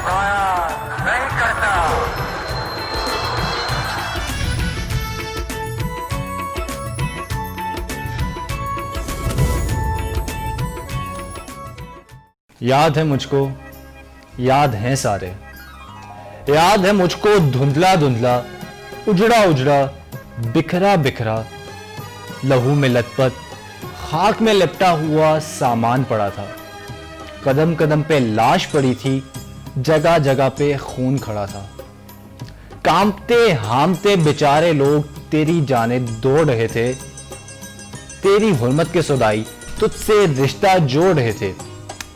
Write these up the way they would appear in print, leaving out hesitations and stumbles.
काया नहीं करता। याद है मुझको, याद हैं सारे, याद है मुझको धुंधला धुंधला, उजड़ा उजड़ा, बिखरा बिखरा, लहू में लथपथ, खाक में लिपटा हुआ सामान पड़ा था। कदम कदम पे लाश पड़ी थी, जगह जगह पे खून खड़ा था। कांपते हामते बेचारे लोग तेरी जानिब दौड़ रहे थे। तेरी हुर्मत के सौदाई तुझसे रिश्ता जोड़ रहे थे।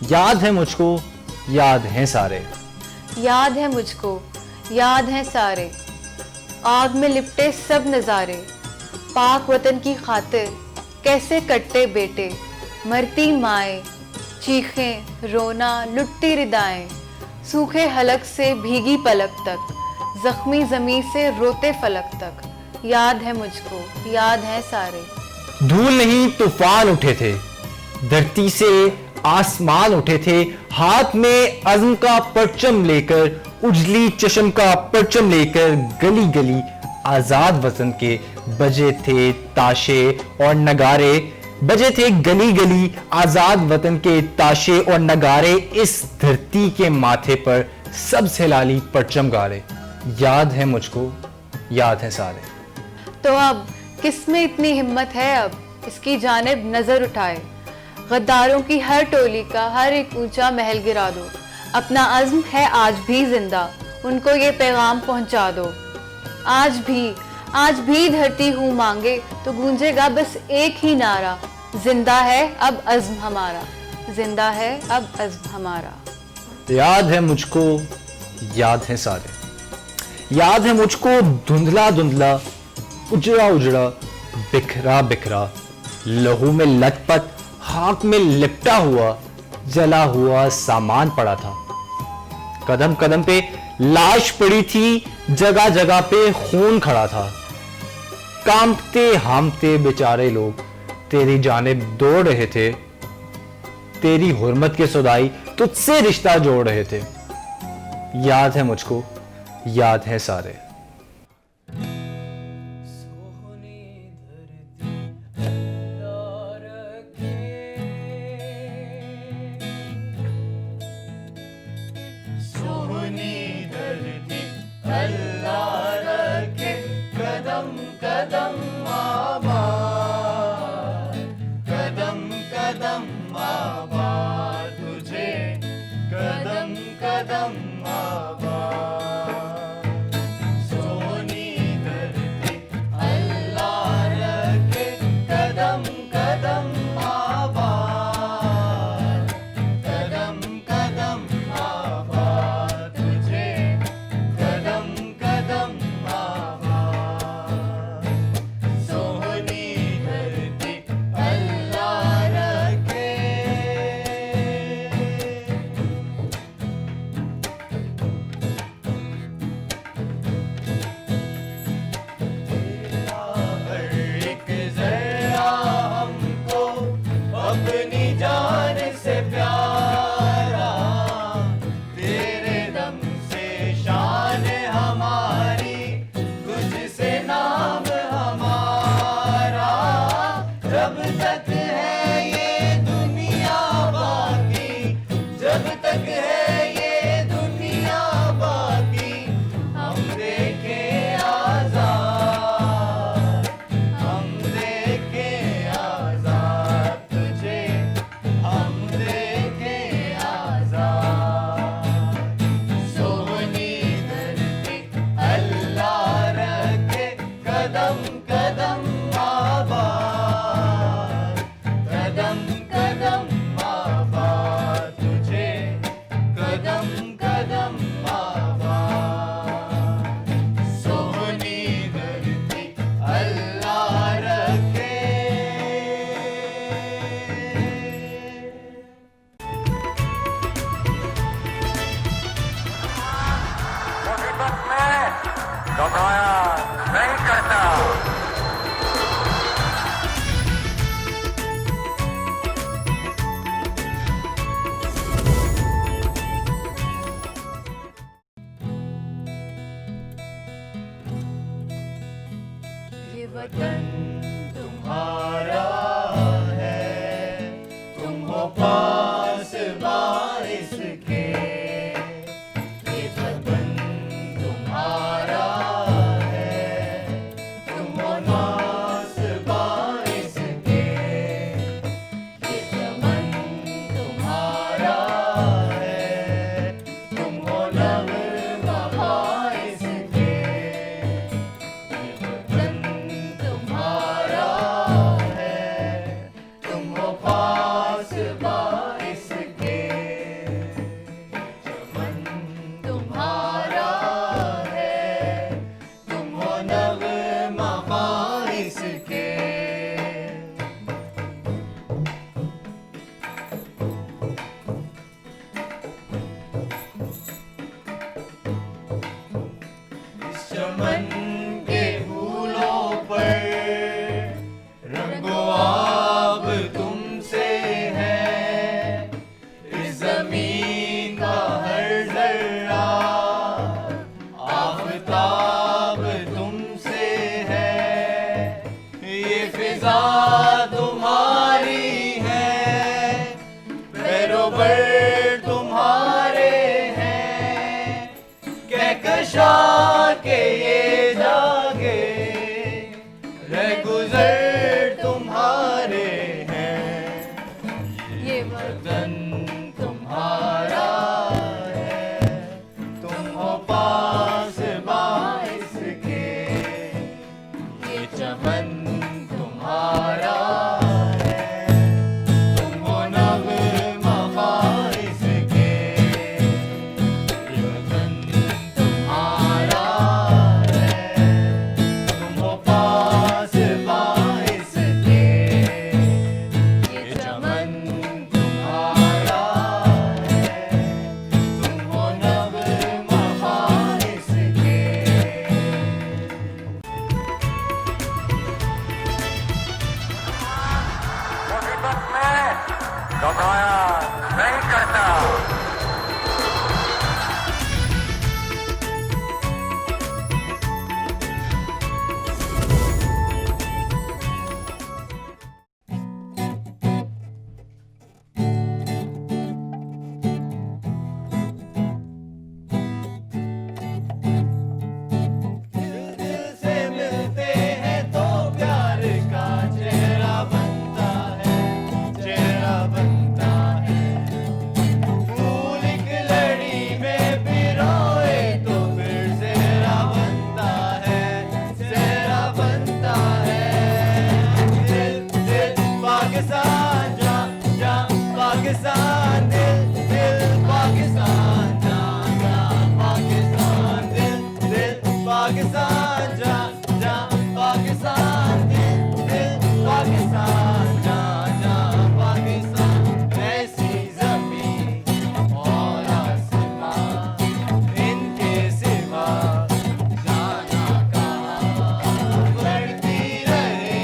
याद है मुझको, याद हैं सारे, याद है मुझको, याद हैं सारे, आग में लिपटे सब नज़ारे। पाक वतन की खातिर कैसे कटते बेटे, मरती माएँ, चीखें रोना लुटती रिदाएं, सूखे हलक से भीगी पलक तक, जख्मी ज़मीं से रोते फलक तक। याद है मुझको, याद हैं सारे। धूल नहीं तूफान उठे थे, धरती से आसमान उठे थे। हाथ में अज़्म का परचम लेकर, उजली चश्म का परचम लेकर, गली गली आजाद वतन के बजे थे ताशे और नगारे। बजे थे गली गली आजाद वतन के ताशे और नगारे। इस धरती के माथे पर सबसे लाली परचम गारे। याद है मुझको, याद है सारे। तो अब किसमें इतनी हिम्मत है अब इसकी जानिब नजर उठाए। गद्दारों की हर टोली का हर एक ऊंचा महल गिरा दो। अपना अज़्म है आज भी जिंदा, उनको ये पैगाम पहुंचा दो। आज भी धरती हूँ मांगे तो गूंजेगा बस एक ही नारा, जिंदा है अब अज़्म हमारा, जिंदा है अब अज़्म हमारा। याद है मुझको, याद है सारे, याद है मुझको धुंधला धुंधला, उजड़ा उजड़ा, बिखरा बिखरा, लहू में लथपथ, खाक में लिपटा हुआ, जला हुआ सामान पड़ा था। कदम कदम पे लाश पड़ी थी, जगह जगह पे खून खड़ा था। कांपते हामते बेचारे लोग तेरी जानिब दौड़ रहे थे। तेरी हुर्मत के सौदाई तुझसे रिश्ता जोड़ रहे थे। याद है मुझको, याद है सारे। चमन के फूलों पर रंगो आब तुमसे है, इस जमीन का हर जर्रा आफताब तुमसे है, ये फिजा तुम्हारी है, बरोबर तुम्हारे हैं, कहकशा के ये जागे रह गुजर तुम्हारे हैं, ये वतन तुम्हारा है, तुम हो पास बाइस के, ये चमन तुम्हारा है, तुम हो नग़्मा बाइस के, ये वतन तुम्हारा है, तुम हो पास बाइस के, ये चमन तुम्हारा है, तुम हो नग़्मा बाइस के। मुसीबत में घबराया नहीं करता। दिल से मिलते हैं तो प्यार का चेहरा बनता है, चेहरा बनता है। फूल एक लड़ी में पिरोए तो फिर सेहरा बनता है, सेहरा बनता है। दिल दिल पाकिस्तान जा जा पाकिस्तान, दिल दिल पाकिस्तान जा जा पाकिस्तान, दिल दिल पाकिस्तान जा जा पाकिस्तान, दिल दिल पाकिस्तान जा जा पाकिस्तान। ऐसी ज़मीं और आसमां इनके सिवा जाना कहाँ, बढ़ती रहे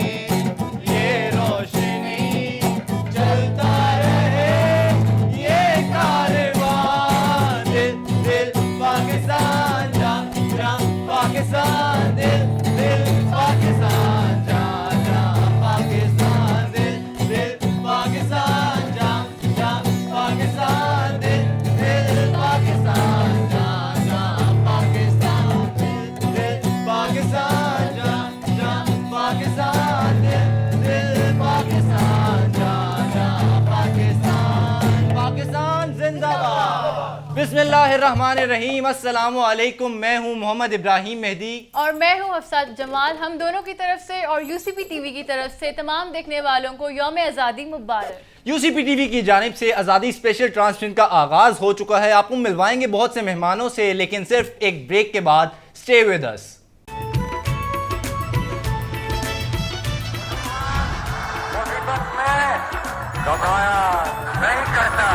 ये रोशनी, चलता रहे ये कारवां। दिल दिल पाकिस्तान जा जा पाकिस्तान, दिल दिल पाकिस्तान जा जा पाकिस्तान, दिल दिल पाकिस्तान जा जा पाकिस्तान, दिल दिल पाकिस्तान जा जा पाकिस्तान, दिल दिल पाकिस्तान जा जा पाकिस्तान, दिल दिल पाकिस्तान जा जा पाकिस्तान। पाकिस्तान जिंदाबाद। बिस्मिल्लाहिर्रहमानिर्रहीम। अस्सलामु अलैकुम। मैं हूं मोहम्मद इब्राहिम मेहदी। और मैं हूं अफसाद जमाल। हम दोनों की तरफ से और यूसीपी टीवी की तरफ से तमाम देखने वालों को यौम आज़ादी मुबारक। यूसीपी टीवी की जानिब से आज़ादी स्पेशल ट्रांसमिशन का आगाज हो चुका है। आपको मिलवाएंगे बहुत से मेहमानों से, लेकिन सिर्फ एक ब्रेक के बाद। Stay with us. मुसीबत में घबराया नहीं करता।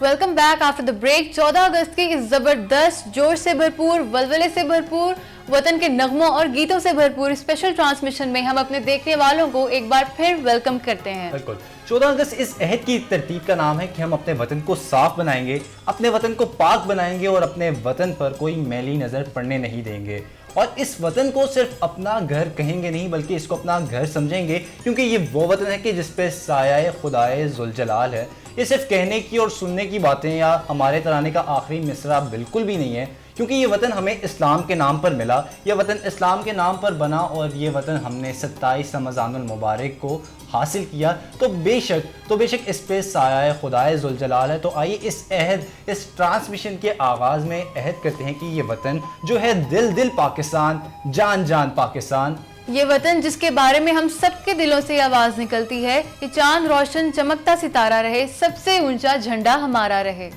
Welcome back after the break. 14 अगस्त की इस जबरदस्त, जोश से भरपूर, वलवले से भरपूर, वतन के नगमों और गीतों से भरपूर स्पेशल ट्रांसमिशन में हम अपने देखने वालों को एक बार फिर वेलकम करते हैं। बिल्कुल। 14 अगस्त इस अहद की तरतीब का नाम है कि हम अपने वतन को साफ बनाएंगे, अपने वतन को पाक बनाएंगे और अपने वतन पर कोई मैली नज़र पड़ने नहीं देंगे। और इस वतन को सिर्फ अपना घर कहेंगे नहीं, बल्कि इसको अपना घर समझेंगे, क्योंकि ये वो वतन है कि जिस पे साया खुदाए जुलजलाल है। ये सिर्फ कहने की और सुनने की बातें या हमारे तराने का आखिरी मिसरा बिल्कुल भी नहीं है, क्योंकि ये वतन हमें इस्लाम के नाम पर मिला, ये वतन इस्लाम के नाम पर बना और ये वतन हमने 27 रमज़ानुल मुबारक को हासिल किया। तो बेशक इस पे साया खुदाए जुलजलाल है। तो आइए इस अहद, इस ट्रांसमिशन के आगाज़ में अहद करते हैं कि ये वतन जो है दिल दिल पाकिस्तान, जान जान पाकिस्तान, ये वतन जिसके बारे में हम सबके दिलों से आवाज़ निकलती है, ये चांद रोशन चमकता सितारा रहे, सबसे ऊंचा झंडा हमारा रहे।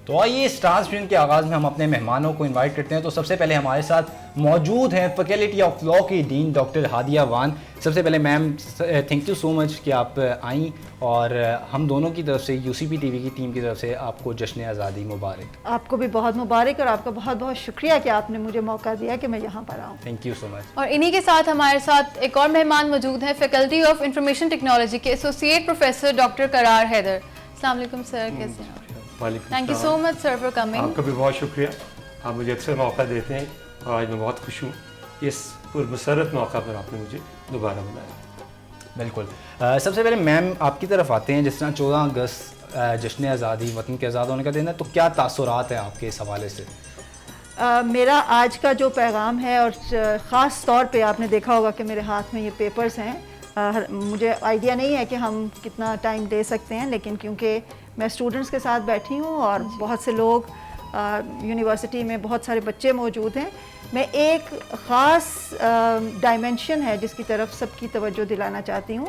तो आइए इस ट्रांसमिशन के आगाज़ में हम अपने मेहमानों को इनवाइट करते हैं। तो सबसे पहले हमारे साथ मौजूद हैं फैकल्टी ऑफ लॉ की डीन डॉक्टर हादिया वान। सबसे पहले ma'am thank you so much कि आप आई, और हम दोनों की तरफ से यूसीपी टीवी की टीम की तरफ से आपको जश्न आज़ादी मुबारक। आपको भी बहुत मुबारक और आपका बहुत बहुत शुक्रिया कि आपने मुझे मौका दिया कि मैं यहाँ पर आऊँ। Thank you so much. और इन्हीं के साथ हमारे साथ एक और मेहमान मौजूद हैं, फैकल्टी ऑफ इंफॉर्मेशन टेक्नोलॉजी के एसोसिएट प्रोफेसर डॉक्टर करार हैदर। अस्सलाम वालेकुम सर, कैसे हैं आप? वालेकुम thank you so much sir for coming. आपका भी बहुत शुक्रिया, आप मुझे अक्सर मौका देते हैं और आज मैं बहुत खुश हूँ इस पुरमसरत मौका पर आपने मुझे दोबारा बुलाया। बिल्कुल। सबसे पहले मैम आपकी तरफ आते हैं, जिस तरह 14 अगस्त जश्न आज़ादी, वतन के आज़ाद होने का दिन है, तो क्या तासुरात हैं आपके इस हवाले से? मेरा आज का जो पैगाम है, और ख़ास तौर पे आपने देखा होगा कि मेरे हाथ में ये पेपर्स हैं, मुझे आइडिया नहीं है कि हम कितना टाइम दे सकते हैं, लेकिन क्योंकि मैं स्टूडेंट्स के साथ बैठी हूँ और बहुत से लोग यूनिवर्सिटी में बहुत सारे बच्चे मौजूद हैं, मैं एक ख़ास डायमेंशन है जिसकी तरफ सबकी तवज्जो दिलाना चाहती हूँ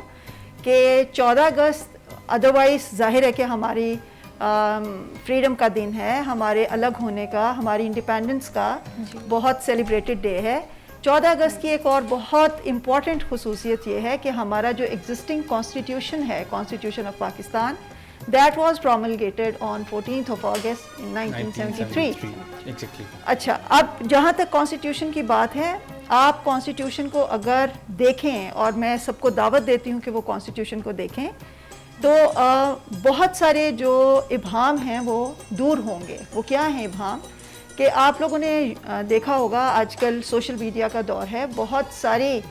कि 14 अगस्त अदरवाइज़ ज़ाहिर है कि हमारी फ्रीडम का दिन है, हमारे अलग होने का, हमारी इंडिपेंडेंस का बहुत सेलिब्रेटेड डे है। 14 अगस्त की एक और बहुत इम्पॉर्टेंट खुसूसियत ये है कि हमारा जो एग्जिस्टिंग कॉन्स्टिट्यूशन है, constitution of Pakistan, that was promulgated on 14th of August in 1973। Exactly। अच्छा, अब जहाँ तक कॉन्स्टिट्यूशन की बात है, आप कॉन्स्टिट्यूशन को अगर देखें, और मैं सबको दावत देती हूँ कि वो कॉन्स्टिट्यूशन को देखें, तो बहुत सारे जो इब्हाम हैं वो दूर होंगे। वो क्या हैं इब्हाम? कि आप लोगों ने देखा होगा आजकल सोशल मीडिया का दौर है, बहुत सारी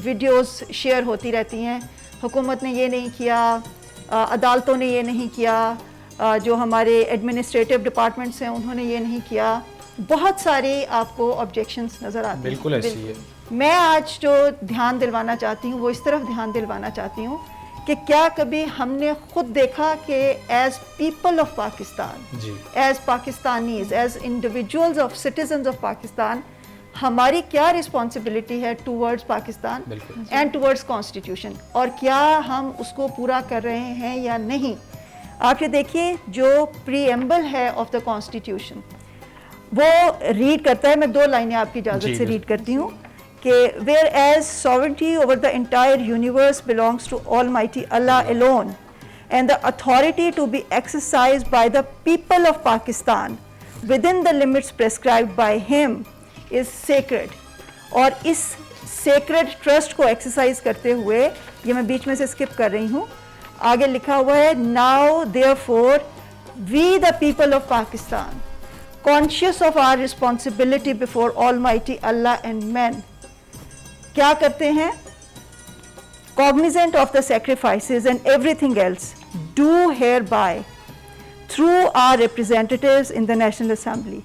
वीडियोस शेयर होती रहती हैं, हुकूमत ने ये नहीं किया, अदालतों ने ये नहीं किया, जो हमारे एडमिनिस्ट्रेटिव डिपार्टमेंट्स हैं उन्होंने ये नहीं किया, बहुत सारी आपको ऑब्जेक्शंस नज़र आते हैं। बिल्कुल ऐसी है। मैं आज जो ध्यान दिलवाना चाहती हूँ वो इस तरफ ध्यान दिलवाना चाहती हूँ कि क्या कभी हमने खुद देखा कि एज पीपल ऑफ पाकिस्तान, जी, as Pakistanis, as individuals of citizens of Pakistan, हमारी क्या रिस्पॉन्सिबिलिटी है towards Pakistan and towards constitution, और क्या हम उसको पूरा कर रहे हैं या नहीं। आप ये देखिए, जो प्रीएम्बल है ऑफ द कॉन्स्टिट्यूशन वो रीड करता है, मैं 2 लाइनें आपकी इजाज़त से रीड करती हूँ कि whereas sovereignty over the entire universe belongs to almighty Allah alone and the authority to be exercised by the people of Pakistan within the limits prescribed by him is sacred. और इस sacred trust को exercise करते हुए, ये मैं बीच में से skip कर रही हूँ, आगे लिखा हुआ है, now therefore we the people of Pakistan conscious of our responsibility before almighty Allah and man, क्या करते हैं? Cognizant of the sacrifices and everything else do hereby through our representatives in the National Assembly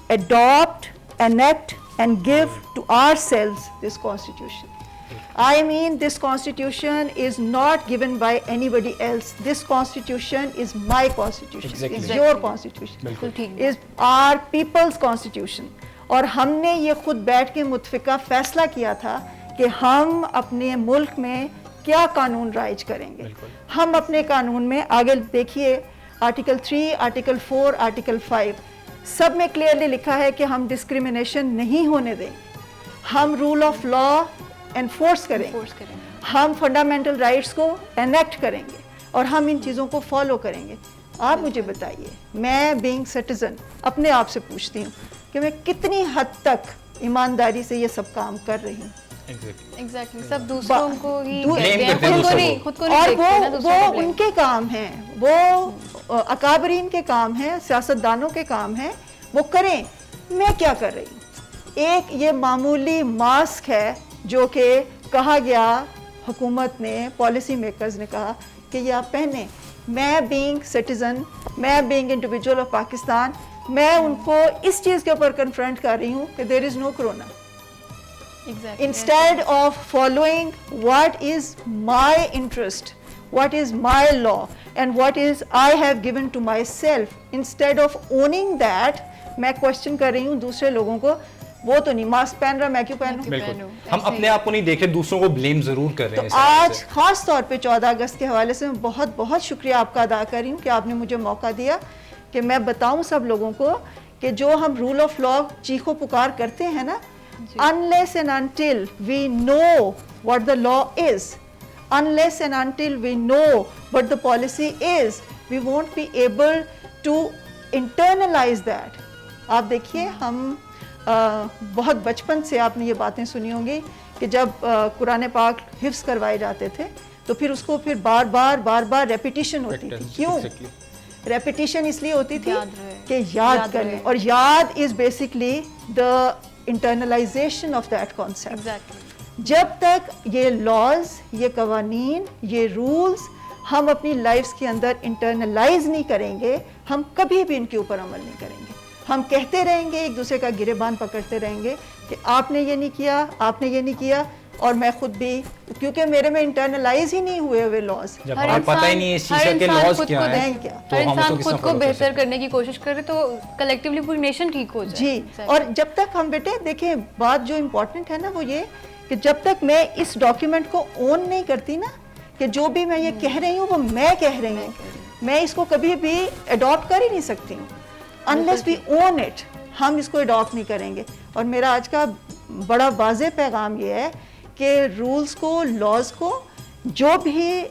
adopt, enact and give to ourselves this constitution. I mean, this constitution is not given by anybody else. This constitution is my constitution. Exactly. Is your constitution. बिल्कुल ठीक। Is our people's constitution. और हमने ये खुद बैठ के मुत्फिका फैसला किया था कि हम अपने मुल्क में क्या कानून राइज करेंगे। हम अपने कानून में आगे देखिए, आर्टिकल 3, आर्टिकल 4, आर्टिकल 5 सब में क्लियरली लिखा है कि हम डिस्क्रिमिनेशन नहीं होने देंगे, हम रूल ऑफ लॉ एनफोर्स करेंगे, हम फंडामेंटल राइट्स को एनेक्ट करेंगे और हम इन चीज़ों को फॉलो करेंगे। आप मुझे बताइए, मैं बीइंग सिटीजन अपने आप से पूछती हूँ कि मैं कितनी हद तक ईमानदारी से ये सब काम कर रही हूँ। एग्जैक्टली, सब दूसरों को ही दूर- कहते हैं, blame करते हैं खुद को नहीं और देखते ना दूसरों वो को blame। उनके काम हैं, वो अकाबरीन के काम हैं, सियासतदानों के काम हैं, वो करें। मैं क्या कर रही हूँ? एक ये मामूली मास्क है जो कि कहा गया, हुकूमत ने, पॉलिसी मेकर्स ने कहा कि ये आप पहने। मैं बीइंग सिटीज़न, मैं बीइंग इंडिविजुअल ऑफ पाकिस्तान, मैं उनको इस चीज़ के ऊपर कन्फ्रंट कर रही हूँ कि there is no corona. Exactly. Instead of following what is my interest, what is my law and what is I have given to myself, instead of owning that, मैं क्वेश्चन कर रही हूँ दूसरे लोगों को, वो तो नहीं मास्क पहन रहा, मैं क्यों पहनूं? बिल्कुल, पहनो, हम ऐसे अपने आप को नहीं देख रहे, दूसरों को ब्लेम जरूर कर रहे हैं। तो आज खास तौर पे 14 अगस्त के हवाले से मैं बहुत बहुत शुक्रिया आपका अदा कर रही हूँ कि आपने मुझे मौका दिया कि मैं बताऊँ सब लोगों को कि जो हम रूल ऑफ लॉ चीखो पुकार करते हैं ना, unless and until we know what the law is, unless and until we know what the policy is, we won't be able to internalize that. आप देखिए, हम बहुत बचपन से आपने ये बातें सुनी होंगी कि जब कुरान पाक हिफ्स करवाए जाते थे तो फिर उसको फिर बार बार रेपिटिशन होती थी। क्यों रेपिटिशन? इसलिए होती थी कि याद करने, और याद is basically the internalisation of that concept. जब तक ये लॉज, ये कवानीन, ये रूल्स हम अपनी लाइफ्स के अंदर इंटरनलाइज नहीं करेंगे, हम कभी भी इनके ऊपर अमल नहीं करेंगे। हम कहते रहेंगे, एक दूसरे का गिरेबान पकड़ते रहेंगे कि आपने ये नहीं किया, आपने ये नहीं किया, और मैं खुद भी, क्योंकि मेरे में इंटरनलाइज ही नहीं हुए हुए लॉज। जब हमें पता ही नहीं इस चीज़ के लॉज क्या हैं, तो हर इंसान खुद को बेहतर करने की कोशिश करे तो कलेक्टिवली पूरी नेशन ठीक हो जाए। जी, और जब तक हम बेटे देखें, बात जो इम्पोर्टेंट है ना वो ये कि जब तक मैं इस डॉक्यूमेंट को ओन नहीं करती ना, कि जो भी मैं ये कह रही हूँ वो मैं कह रही हूँ, मैं इसको कभी भी अडॉप्ट कर ही नहीं सकती हूँ अनलेस वी ओन इट। हम इसको अडॉप्ट नहीं करेंगे। और मेरा आज का बड़ा वाज़ेह पैगाम ये है कि रूल्स को, लॉज को, जो भी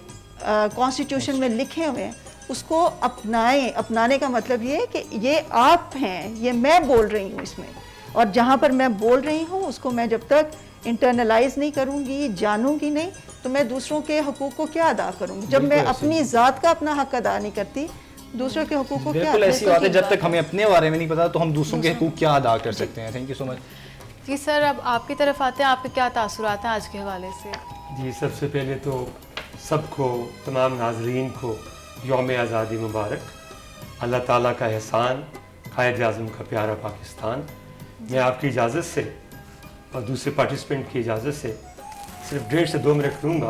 कॉन्स्टिट्यूशन में लिखे हुए हैं उसको अपनाएं। अपनाने का मतलब ये है कि ये आप हैं, ये मैं बोल रही हूँ इसमें, और जहाँ पर मैं बोल रही हूँ उसको मैं जब तक इंटरनलाइज नहीं करूँगी, जानूंगी नहीं, तो मैं दूसरों के हकूक़ को क्या अदा करूँगी? जब मैं अपनी ज़ात का अपना हक अदा नहीं करती, दूसरों के हकूक़ को क्या? बिल्कुल ऐसी बात है, जब तक हमें अपने बारे में नहीं पता तो हम दूसरों के हकूक़ क्या अदा कर सकते हैं। Thank you so much. जी सर, अब आपकी तरफ आते हैं, आपके क्या तासुरात हैं आज के हवाले से? जी, सबसे पहले तो सबको, तमाम नाजरीन को यौम आज़ादी मुबारक। अल्लाह ताला का एहसान, कायद आज़म का प्यारा पाकिस्तान। मैं आपकी इजाज़त से और दूसरे पार्टिसिपेंट की इजाज़त से सिर्फ 1.5 से 2 मिनट लूँगा,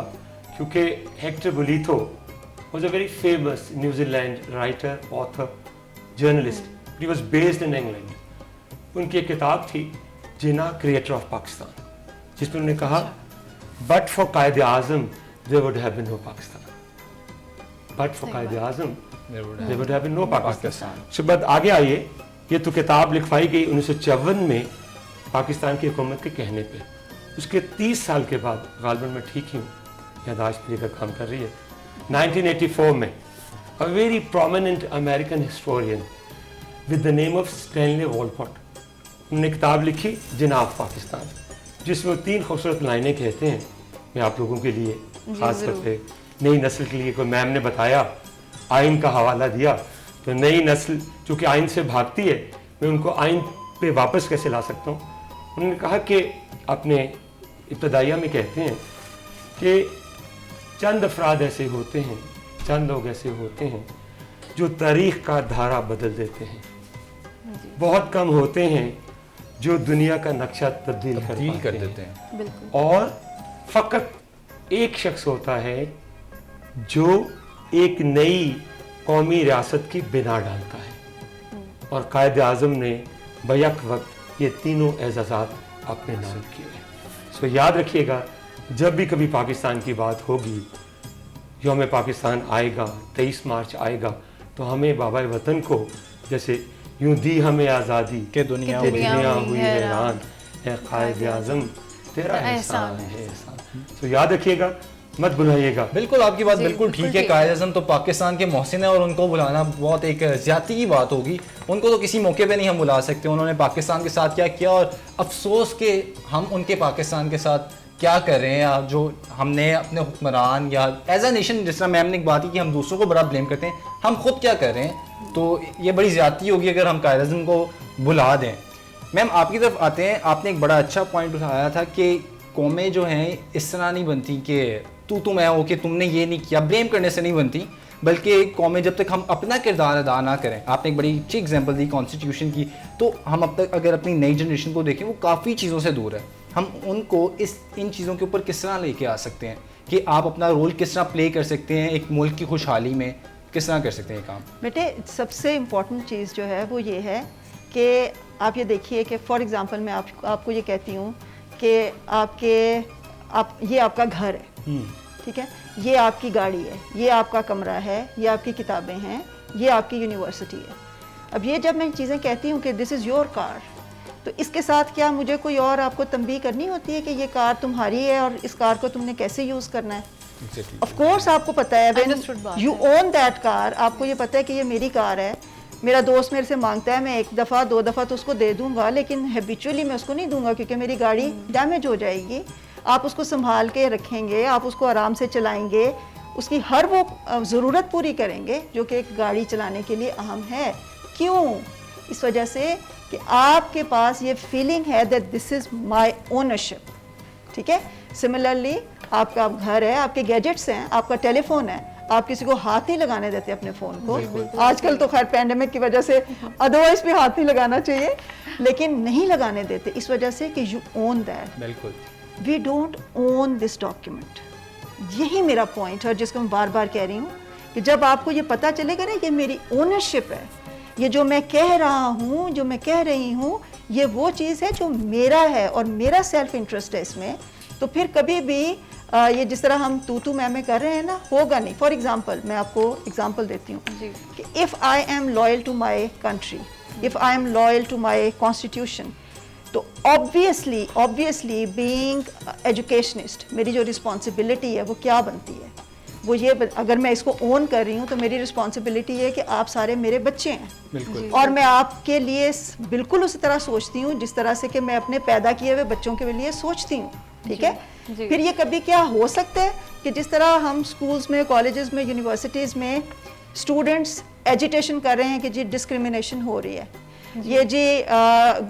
क्योंकि Hector Bolitho was a very famous New Zealand writer, author, journalist. He was based in England. उनकी एक किताब थी जिना क्रिएटर ऑफ पाकिस्तान, जिसमें उन्होंने कहा but for Quaid Azam there would have been no Pakistan. But for Quaid Azam there would have been no Pakistan. उसके बाद आगे आइए, ये तो किताब लिखवाई गई 1954 में पाकिस्तान की हुकूमत के कहने पे। उसके 30 साल के बाद, गालिबन मैं ठीक ही हूँ, यादाश्त मेरी का काम कर रही है, 1984 में a very prominent American historian with the name of Stanley Walcott, उन्होंने किताब लिखी जिना ऑफ पाकिस्तान, जिसमें वो 3 खूबसूरत लाइनें कहते हैं। मैं आप लोगों के लिए, खास करके नई नस्ल के लिए, कोई मैम ने बताया, आइन का हवाला दिया, तो नई नस्ल जो कि आइन से भागती है, मैं उनको आइन पे वापस कैसे ला सकता हूँ। उन्होंने कहा कि अपने इब्तदाइया में कहते हैं कि चंद अफराद ऐसे होते हैं, चंद लोग ऐसे होते हैं जो तारीख़ का धारा बदल देते हैं। बहुत कम होते हैं जो दुनिया का नक्शा तब्दील कर देते हैं। और फ़कत एक शख्स होता है जो एक नई कौमी रियासत की बिना डालता है। और कायद आज़म ने बैक वक्त ये तीनों एजाज़ात अपने नाम किए हैं। सो याद रखिएगा, जब भी कभी पाकिस्तान की बात होगी, यौम पाकिस्तान आएगा, 23 मार्च आएगा, तो हमें बाबा वतन को, जैसे यूं दी हमें आज़ादी के दुनिया हुई हैरान, है कायद आज़म तेरा एहसान है एहसान। तो याद रखिएगा, मत भुलाइएगा। बिल्कुल, आपकी बात बिल्कुल ठीक है। कायद आज़म तो पाकिस्तान के मोहसिन है और उनको बुलाना बहुत एक ज़्यादती की बात होगी। उनको तो किसी मौके पे नहीं हम बुला सकते। उन्होंने पाकिस्तान के साथ क्या किया, और अफसोस के हम उनके पाकिस्तान के साथ क्या कर रहे हैं, जो हमने अपने हुक्मरान या एज अ नेशन, जिस तरह मैम ने एक बात की कि हम दूसरों को बड़ा ब्लेम करते हैं, हम खुद क्या कर रहे हैं। तो ये बड़ी ज़्यादती होगी अगर हम कायद आज़म को बुला दें। मैम आपकी तरफ आते हैं, आपने एक बड़ा अच्छा पॉइंट उठाया था कि कौमें जो हैं इस तरह नहीं बनती कि तू मैं हो कि तुमने ये नहीं किया, ब्लेम करने से नहीं बनती, बल्कि कौमें जब तक हम अपना किरदार अदा ना करें। आपने एक बड़ी अच्छी एग्जांपल दी कॉन्स्टिट्यूशन की, तो हम अब तक अगर अपनी नई जनरेशन को देखें, वो काफ़ी चीज़ों से दूर है। हम उनको इन चीज़ों के ऊपर किस तरह लेके आ सकते हैं कि आप अपना रोल किस तरह प्ले कर सकते हैं, एक मुल्क की खुशहाली में किस तरह कर सकते हैं काम? बेटे, सबसे इम्पॉर्टेंट चीज़ जो है वो ये है कि आप ये देखिए कि फॉर एग्ज़ाम्पल मैं आपको ये कहती हूँ कि ये आपका घर है, ठीक है, ये आपकी गाड़ी है, ये आपका कमरा है, ये आपकी किताबें हैं, ये आपकी यूनिवर्सिटी है। अब ये जब मैं चीज़ें कहती हूँ कि दिस इज़ योर कार, तो इसके साथ क्या मुझे कोई और आपको तंबीह करनी होती है कि ये कार तुम्हारी है और इस कार को तुमने कैसे यूज़ करना है? ऑफ कोर्स आपको पता है, Understood बात यू ओन दैट कार, आपको ये पता है कि ये मेरी कार है, मेरा दोस्त मेरे से मांगता है, मैं 1 दफ़ा 2 दफ़ा तो उसको दे दूंगा, लेकिन हैबिचुअली मैं उसको नहीं दूंगा क्योंकि मेरी गाड़ी डैमेज हो जाएगी। आप उसको संभाल के रखेंगे, आप उसको आराम से चलाएंगे, उसकी हर वो ज़रूरत पूरी करेंगे जो कि एक गाड़ी चलाने के लिए अहम है। क्यों? इस वजह से कि आपके पास ये फीलिंग है that this is my ownership, ठीक है। सिमिलरली आपका घर है, आपके गैजेट्स हैं, आपका टेलीफोन है, आप किसी को हाथ नहीं लगाने देते अपने फ़ोन को। आजकल तो खैर पैंडेमिक की वजह से अदरवाइज भी हाथ नहीं लगाना चाहिए, लेकिन नहीं लगाने देते इस वजह से कि यू ओन दैट। बिल्कुल। We don't own this document. यही मेरा पॉइंट है जिसको मैं बार बार कह रही हूँ कि जब आपको ये पता चलेगा ना ये मेरी ओनरशिप है, ये जो मैं कह रहा हूँ, जो मैं कह रही हूँ, ये वो चीज़ है जो मेरा है और मेरा सेल्फ इंटरेस्ट है इसमें, तो फिर कभी भी ये जिस तरह हम तू मैं कर रहे हैं ना, होगा नहीं। फॉर एग्जांपल मैं आपको एग्जांपल देती हूँ कि if I am loyal to my country, if I am loyal to my constitution, तो ऑब्वियसली बीइंग एजुकेशनिस्ट मेरी जो रिस्पॉन्सिबिलिटी है वो क्या बनती है? वो ये अगर मैं इसको ओन कर रही हूँ तो मेरी रिस्पॉन्सिबिलिटी है कि आप सारे मेरे बच्चे हैं, बिल्कुल। और मैं आपके लिए बिल्कुल उसी तरह सोचती हूँ जिस तरह से कि मैं अपने पैदा किए हुए बच्चों के लिए सोचती हूँ, ठीक है। फिर ये कभी क्या हो सकता है कि जिस तरह हम स्कूल्स में, कॉलेजेस में, यूनिवर्सिटीज़ में स्टूडेंट्स एजिटेशन कर रहे हैं कि जी डिस्क्रिमिनेशन हो रही है, ये जी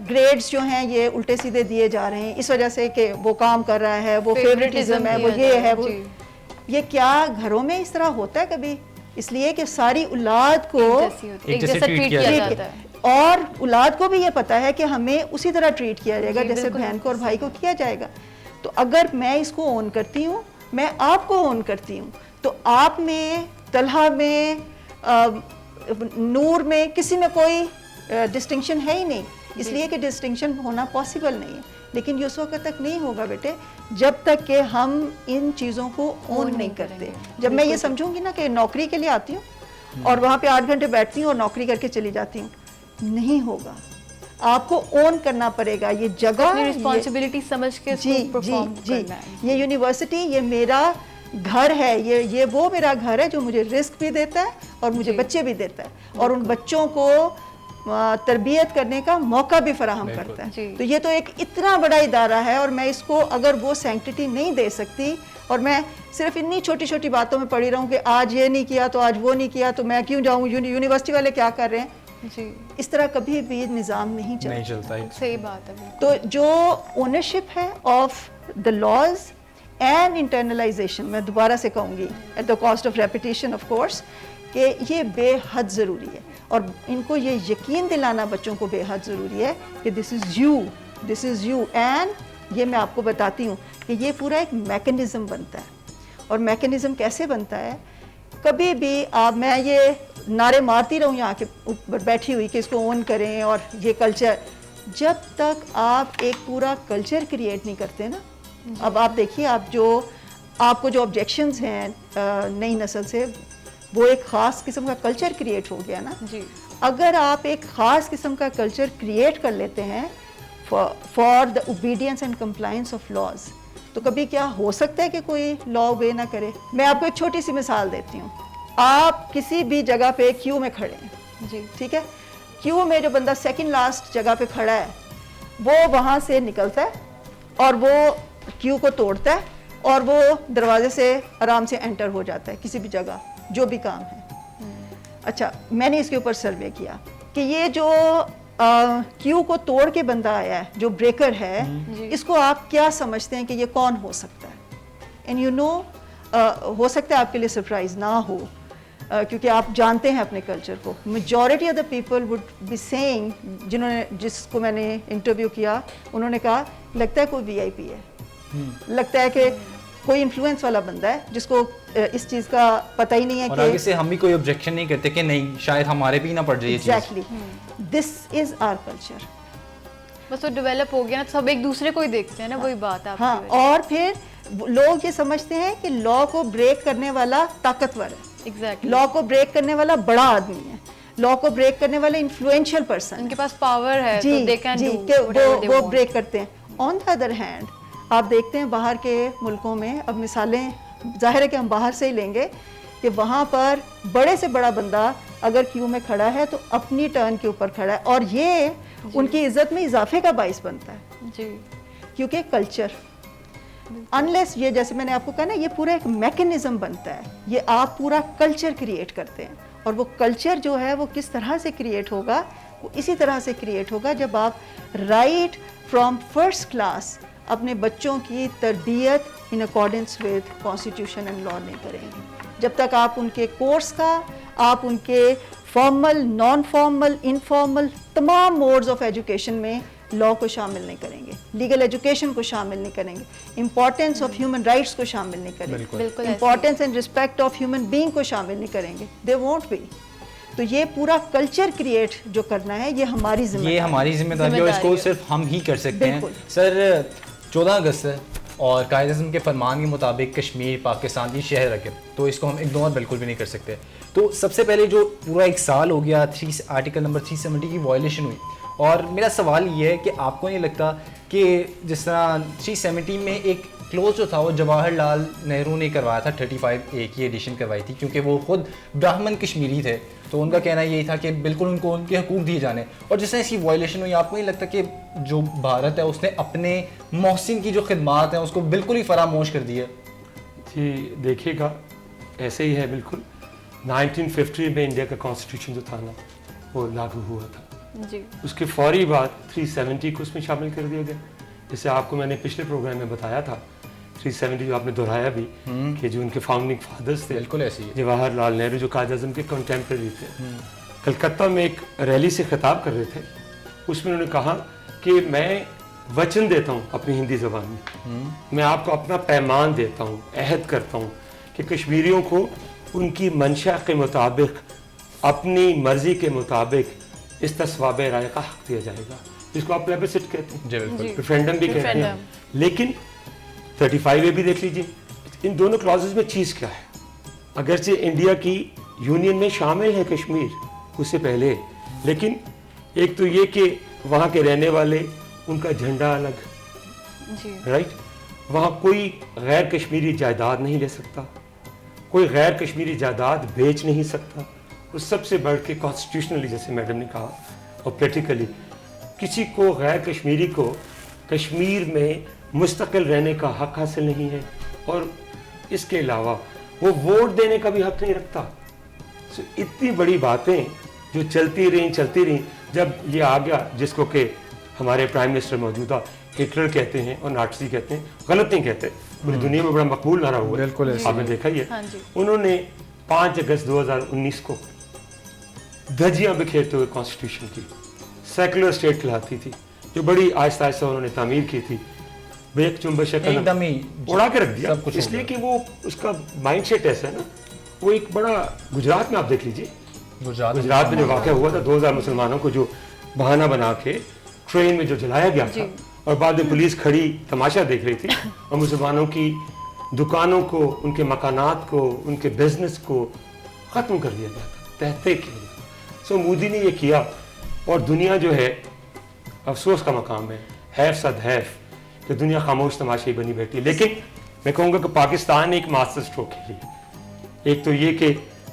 ग्रेड्स जो हैं ये उल्टे सीधे दिए जा रहे हैं इस वजह से कि वो काम कर रहा है, वो फेवरेटिज्म है, वो ये है, वो ये क्या घरों में इस तरह होता है कभी? इसलिए कि सारी औलाद को एक जैसा ट्रीट किया जाता है, और औलाद को भी ये पता है कि हमें उसी तरह ट्रीट किया जाएगा जैसे बहन को और भाई को किया जाएगा। तो अगर मैं इसको ओन करती हूँ, मैं आपको ओन करती हूँ, तो आप में, तलहा में, नूर में, किसी में कोई डिस्टिंक्शन है ही नहीं, इसलिए कि डिस्टिंक्शन होना पॉसिबल नहीं है। लेकिन ये उस वक्त तक नहीं होगा बेटे जब तक कि हम इन चीज़ों को ओन नहीं करते। जब मैं ये समझूंगी ना कि नौकरी के लिए आती हूँ और वहाँ पे 8 घंटे बैठती हूँ और नौकरी करके चली जाती हूँ, नहीं होगा। आपको ओन करना पड़ेगा ये जगह, रिस्पॉन्सिबिलिटी समझ के इसको परफॉर्म करना है। ये यूनिवर्सिटी ये मेरा घर है, ये वो मेरा घर है जो मुझे रिस्क भी देता है और मुझे बच्चे भी देता है और उन बच्चों को तरबियत करने का मौका भी फराहम करता है। तो ये तो एक इतना बड़ा इदारा है और मैं इसको अगर वो सैंक्टिटी नहीं दे सकती और मैं सिर्फ इन्नी छोटी छोटी बातों में पड़ी रहूं कि आज ये नहीं किया तो आज वो नहीं किया तो मैं क्यों जाऊं, यूनिवर्सिटी वाले क्या कर रहे हैं जी, इस तरह कभी भी निज़ाम नहीं चलता। सही बात है। तो जो ओनरशिप है of the laws and internalization, मैं दोबारा से कहूँगी at the cost of repetition of course, कि ये बेहद ज़रूरी है और इनको ये यकीन दिलाना बच्चों को बेहद ज़रूरी है कि दिस इज़ यू एंड ये मैं आपको बताती हूँ कि ये पूरा एक मैकेनिज़्म बनता है। और मैकेनिज़्म कैसे बनता है? कभी भी आप, मैं ये नारे मारती रहूँ यहाँ के ऊपर बैठी हुई कि इसको ओन करें और ये कल्चर, जब तक आप एक पूरा कल्चर क्रिएट नहीं करते ना। अब आप देखिए, आपको जो ऑब्जेक्शंस हैं नई नस्ल से, वो एक ख़ास किस्म का कल्चर क्रिएट हो गया ना जी। अगर आप एक ख़ास किस्म का कल्चर क्रिएट कर लेते हैं for the obedience and compliance of laws, तो कभी क्या हो सकता है कि कोई लॉ ओबे ना करे। मैं आपको एक छोटी सी मिसाल देती हूँ। आप किसी भी जगह पे क्यू में खड़े हैं जी, ठीक है, क्यू में जो बंदा सेकंड लास्ट जगह पे खड़ा है वो वहाँ से निकलता है और वो क्यू को तोड़ता है और वो दरवाजे से आराम से एंटर हो जाता है किसी भी जगह, जो भी काम है। अच्छा, मैंने इसके ऊपर सर्वे किया कि ये जो क्यू को तोड़ के बंदा आया है, जो ब्रेकर है, इसको आप क्या समझते हैं कि ये कौन हो सकता है? एंड यू नो, हो सकता है आपके लिए सरप्राइज ना हो क्योंकि आप जानते हैं अपने कल्चर को। Majority of the people would be saying, जिसको मैंने इंटरव्यू किया, उन्होंने कहा लगता है कोई वीआईपी है, लगता है कि कोई इन्फ्लुएंस वाला बंदा है जिसको इस चीज़ का पता ही नहीं है। और आगे से हम भी कोई ऑब्जेक्शन नहीं करते कि नहीं, शायद हमारे भी ना पड़ जाए ये चीज़। Exactly, this is our culture. बस वो डेवलप हो गया ना, सब एक दूसरे को ही देखते हैं ना, वही बात है। हाँ, और फिर लोग ये समझते हैं कि लॉ को ब्रेक करने वाला ताकतवर है, एग्जैक्टली, लॉ को ब्रेक करने वाला बड़ा आदमी है, लॉ को ब्रेक करने वाले इन्फ्लुएंशियल पर्सन, उनके पास पावर है जी तो they can जी do कि whatever they वो want. ब्रेक करते हैं। ऑन द अदर हैंड आप देखते हैं बाहर के मुल्कों में, अब मिसालें जाहिर है कि हम बाहर से ही लेंगे, कि वहाँ पर बड़े से बड़ा बंदा अगर क्यू में खड़ा है तो अपनी टर्न के ऊपर खड़ा है, और ये उनकी इज्जत में इजाफे का बाइस बनता है, जी क्योंकि कल्चर अनलेस ये, जैसे मैंने आपको कहा ना, ये पूरा एक मैकेनिज्म बनता है, ये आप पूरा कल्चर क्रिएट करते हैं, और वो कल्चर जो है वो किस तरह से क्रिएट होगा, वो इसी तरह से क्रिएट होगा जब आप राइट फ्रॉम फर्स्ट क्लास अपने बच्चों की तरबियत in accordance with constitution and law नहीं करेंगे। जब तक आप उनके कोर्स का, आप उनके फॉर्मल, नॉन फॉर्मल, इनफॉर्मल तमाम मोड्स ऑफ एजुकेशन में लॉ को शामिल नहीं करेंगे, लीगल एजुकेशन को शामिल नहीं करेंगे, इंपॉर्टेंस ऑफ ह्यूमन राइट्स को शामिल नहीं करेंगे, बिल्कुल importance and respect of human being को शामिल नहीं करेंगे, दे वोंट बी। तो ये पूरा कल्चर क्रिएट जो करना है, ये हमारी जिम्मेदारी, ये हमारी जिम्मेदारी है और इसको है। सिर्फ हम ही कर सकते हैं। बिल्कुल। सर 14 अगस्त है और कायदे-ए-आज़म के फरमान के मुताबिक कश्मीर पाकिस्तान की शहर रखे, तो इसको हम इग्नोर बिल्कुल भी नहीं कर सकते। तो सबसे पहले जो पूरा एक साल हो गया आर्टिकल नंबर 370 की वायलेशन हुई, और मेरा सवाल ये है कि आपको नहीं लगता कि जिस तरह 370 में एक क्लोज जो था वो जवाहरलाल नेहरू ने करवाया था, 35A की एडिशन करवाई थी, क्योंकि वो खुद ब्राह्मण कश्मीरी थे, तो उनका कहना यही था कि बिल्कुल उनको उनके हकूक़ दिए जाने। और जिस तरह इसकी वायलेशन हुई, आपको नहीं लगता कि जो भारत है उसने अपने मोहसिन की जो खिदमात हैं उसको बिल्कुल ही फरामोश कर दिया? जी देखिएगा, ऐसे ही है बिल्कुल। 1950 में इंडिया का कॉन्स्टिट्यूशन जो था ना, वो लागू हुआ था, जी उसके फौरी बाद 370 को उसमें शामिल कर दिया गया। जैसे आपको मैंने पिछले प्रोग्राम में बताया था, 370 जो आपने दोहराया भी, कि जो उनके फाउंडिंग फादर्स थे, बिल्कुल ऐसी है। जवाहरलाल नेहरू जो कायद-ए-आज़म के कंटेम्प्रेरी थे, कलकत्ता में एक रैली से खिताब कर रहे थे, उसमें उन्होंने कहा कि मैं वचन देता हूँ अपनी हिंदी ज़बान में, मैं आपको अपना पैमान देता हूँ, अहद करता हूँ कि कश्मीरियों को उनकी मंशा के मुताबिक, अपनी मर्जी के मुताबिक इस तस्वाब राय का हक दिया जाएगा, जिसको आप प्लेबिसिट कहते हैं, जी बिल्कुल। रेफरेंडम भी कहते हैं। लेकिन 35A भी देख लीजिए, इन दोनों क्लॉजेस में चीज़ क्या है? अगरचे इंडिया की यूनियन में शामिल है कश्मीर उससे पहले, लेकिन एक तो ये कि वहाँ के रहने वाले, उनका झंडा अलग, जी राइट, वहाँ कोई गैर कश्मीरी जायदाद नहीं ले सकता, कोई गैर कश्मीरी जायदाद बेच नहीं सकता, और सबसे बढ़ के कॉन्स्टिट्यूशनली, जैसे मैडम ने कहा, और प्रैक्टिकली किसी को, गैर कश्मीरी को कश्मीर में मुस्तकिल रहने का हक हासिल नहीं है, और इसके अलावा वो वोट देने का भी हक नहीं रखता। सो इतनी बड़ी बातें जो चलती रहीं, जब ये आ गया, जिसको कि हमारे प्राइम मिनिस्टर मौजूदा हिटलर कहते हैं और नाटसी कहते हैं, गलत नहीं कहते, पूरी दुनिया में बड़ा मकबूल नारा हुआ है, बिल्कुल ऐसे आपने देखा ही हाँ है। जी। उन्होंने 5 अगस्त 2019 को धज्जियां बिखेरते हुए कॉन्स्टिट्यूशन की सेकुलर स्टेट कहलाती थी, जो बड़ी आहिस्ता आहिस्ता उन्होंने तामीर की थी, बेक चुंबश एकदम ही उड़ा के रख दिया, सब कुछ इसलिए कि वो उसका माइंडसेट ऐसा है ना। वो एक बड़ा, गुजरात में आप देख लीजिए, गुजरात में जो वाक़या हुआ था, 2000 मुसलमानों को जो बहाना बना के ट्रेन में जो जलाया गया था, और बाद में पुलिस खड़ी तमाशा देख रही थी, और मुसलमानों की दुकानों को, उनके मकानात को, उनके बिजनेस को ख़त्म कर दिया गया था, तहते किया गया। सो मोदी ने ये किया, और दुनिया जो है, अफसोस का मकाम है, हैफ सद हैफ, कि दुनिया खामोश तमाशाई बनी बैठी। लेकिन मैं कहूँगा कि पाकिस्तान ने एक मास्टर स्ट्रोक खेली। एक तो ये कि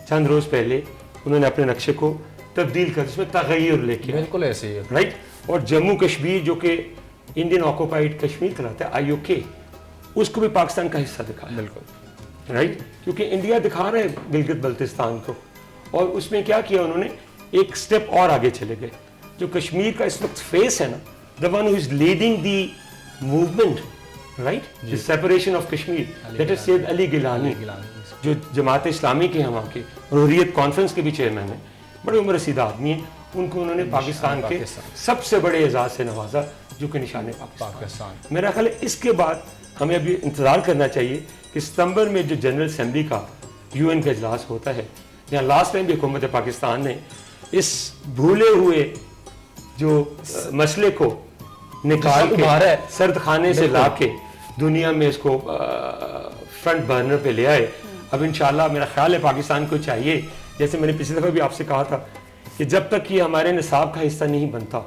चंद रोज़ पहले उन्होंने अपने नक्शे को तब्दील कर, उसमें तगय्युर लेके, बिल्कुल ऐसे ही है, राइट। और जम्मू कश्मीर जो कि इंडियन ऑक्यूपाइड कश्मीर कहलाता है, IOK, उसको भी पाकिस्तान का हिस्सा दिखाया, बिल्कुल राइट, क्योंकि इंडिया दिखा रहे हैं गिलगित बल्तिस्तान को, और उसमें क्या किया उन्होंने, एक स्टेप और आगे चले गए। जो कश्मीर का इस वक्त फेस है ना, the one who is leading the movement, right, the separation of Kashmir, that is Syed Ali Geelani, जो जमात इस्लामी के यहाँ के और हुर्रियत कॉन्फ्रेंस के भी चेयरमैन हैं, बड़े उम्र रसीदा आदमी हैं। उनको उन्होंने पाकिस्तान के सबसे बड़े एजाज से नवाजा, जो कि निशान पाकिस्तान। मेरा ख्याल है इसके बाद हमें अभी इंतज़ार करना चाहिए कि सितंबर में जो जनरल असम्बली का UN का इजलास होता है, जहाँ लास्ट टाइम भी हुकूमत पाकिस्तान ने इस भूले हुए जो मसले को निकाल के सर्द खाने से ला के दुनिया में इसको फ्रंट बर्नर पे ले आए। अब इंशाल्लाह मेरा ख्याल है पाकिस्तान को चाहिए, जैसे मैंने पिछली दफ़ा भी आपसे कहा था कि जब तक ये हमारे निसाब का हिस्सा नहीं बनता,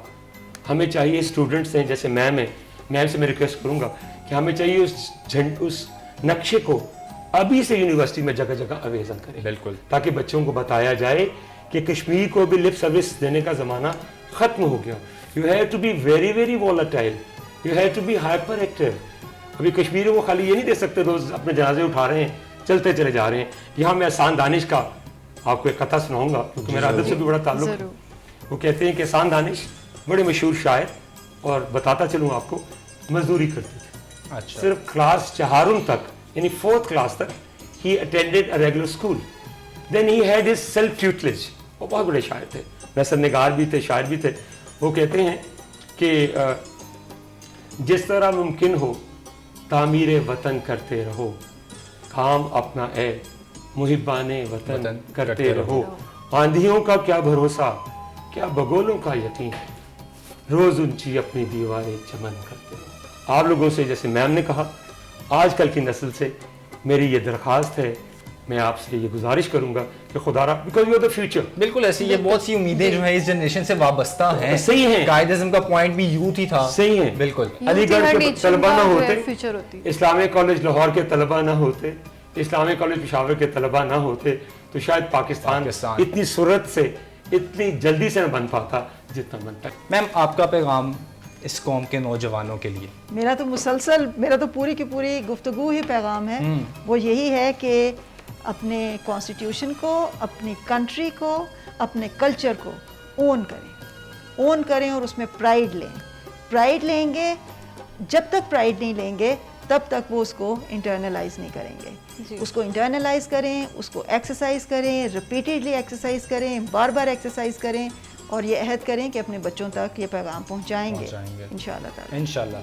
हमें चाहिए स्टूडेंट्स हैं जैसे मैम है, मैम से मैं रिक्वेस्ट करूंगा कि हमें चाहिए उस नक्शे को अभी से यूनिवर्सिटी में जगह जगह अवेजन करें, बिल्कुल, ताकि बच्चों को बताया जाए कि कश्मीर को भी लिप सर्विस देने का ज़माना ख़त्म हो गया। You have to be very very volatile, you have to be hyper active. अभी कश्मीरियों को खाली ये नहीं दे सकते रोज़ अपने जनाजे उठा रहे हैं, चलते चले जा रहे हैं। यहाँ मैं एहसान दानिश का आपको एक कथा सुनाऊंगा, क्योंकि मेरा अदब से भी बड़ा ताल्लुक है। वो कहते हैं कि एहसान दानिश बड़े मशहूर शायर, और बताता चलूँ आपको, मजदूरी करते थे। अच्छा, सिर्फ क्लास 4 तक, यानी 4th क्लास तक ही attended a regular school. Then he had his self tutelage. वो बहुत बड़े शायर थे, नसर निगार भी थे, शायर भी थे। वो कहते हैं कि जिस तरह मुमकिन हो तामीर वतन करते रहो, काम अपना ए मुहिबाने वतन करते रहो। आंधियों का क्या भरोसा, क्या बगोलों का यकीन, रोज ऊंची अपनी दीवारें चमन करते रहो। आप लोगों से, जैसे मैम ने कहा, आजकल की नस्ल से मेरी ये दरख्वास्त है, मैं आपसे ये गुजारिश करूंगा कि खुदारा, because you are the future. बिल्कुल ऐसी ये बहुत सी उम्मीदें जो है इस जनरेशन से वाबस्ता हैं। सही है, कायदे-ए-आज़म का पॉइंट भी यूथ ही था। सही है, बिल्कुल। अलीगढ़ के तलबा ना होते, फ्यूचर होती। इस्लामिक कॉलेज लाहौर के तलबा ना होते, इस्लामिक कॉलेज पेशावर के तलबा ना होते, तो शायद पाकिस्तान इतनी सूरत से इतनी जल्दी से न बन पाता जितना बनता है। मैम, आपका पैगाम इस कौम के नौजवानों के लिए? मेरा तो पूरी की पूरी गुफ्तगू ही पैगाम है। वो यही है कि अपने कॉन्स्टिट्यूशन को, अपनी कंट्री को, अपने कल्चर को ओन करें और उसमें प्राइड लेंगे। जब तक प्राइड नहीं लेंगे तब तक वो उसको इंटरनलाइज नहीं करेंगे। उसको इंटरनलाइज करें, उसको एक्सरसाइज करें, रिपीटेडली एक्सरसाइज करें, बार बार एक्सरसाइज करें, और ये अहद करें कि अपने बच्चों तक ये पैगाम पहुंचाएंगे इंशाल्लाह।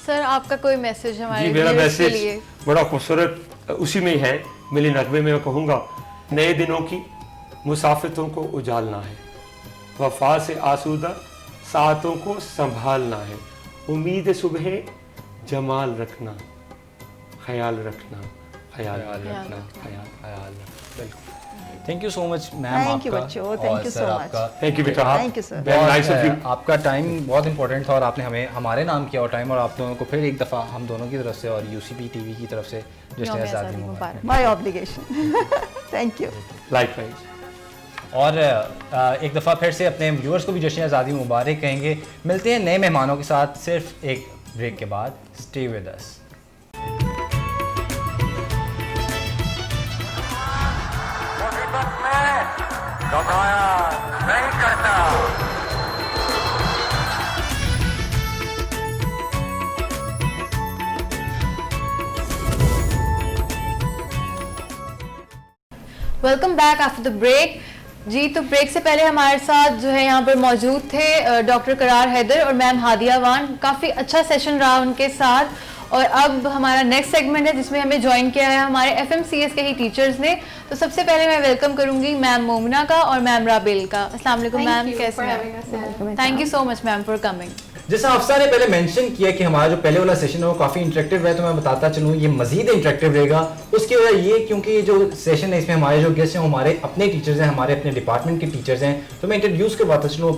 सर, आपका कोई मैसेज हमारे जी, मेरा व्यूअर्स के मैसेज लिए? बड़ा खूबसूरत उसी में ही है। मिली नगमे में मैं कहूँगा, नए दिनों की मुसाफिरों को उजालना है, वफा से आसूदा सातों को संभालना है, उम्मीद सुबह जमाल रखना, ख्याल रखना, ख्याल रखना, ख्याल। बिल्कुल। Thank you so much ma'am. Thank you बच्चों, thank you so much. Thank you बेटा, thank you sir. Very nice of you. आपका टाइम बहुत इंपॉर्टेंट था और आपने हमें हमारे नाम किया और टाइम, और आप दोनों को फिर एक दफ़ा हम दोनों की तरफ से और यूसीपी टीवी की तरफ से जश्न आज़ादी मुबारक। My obligation. Thank you. Likewise. और एक दफ़ा फिर से अपने व्यूअर्स को भी जश्न आज़ादी मुबारक कहेंगे। मिलते हैं नए मेहमानों के साथ सिर्फ एक ब्रेक के बाद। Stay with us. मुसीबत में घबराया नहीं करता। Welcome back after the break. जी, तो ब्रेक से पहले हमारे साथ जो है यहाँ पर मौजूद थे डॉक्टर करार हैदर और मैम हादिया वान। काफ़ी अच्छा सेशन रहा उनके साथ, और अब हमारा नेक्स्ट सेगमेंट है जिसमें हमें ज्वाइन किया है हमारे FMCS के ही टीचर्स ने। तो सबसे पहले मैं वेलकम करूंगी मैम मोमना का और मैम राबिल का। अस्सलाम वालेकुम मैम, कैसे हैं? Thank you so much ma'am for coming. जैसा अफसा ने पहले मेंशन किया कि हमारा जो पहले वाला सेशन है वो काफ़ी इंटरेक्टिव है, तो मैं बताता चलूँ ये मजीद इंटरेक्टिव रहेगा। उसकी वजह ये क्योंकि ये जो सेशन है इसमें हमारे जो गेस्ट हैं हमारे अपने टीचर्स हैं, हमारे अपने डिपार्टमेंट के टीचर्स हैं। तो मैं इंट्रोड्यूस करवाता चलूँ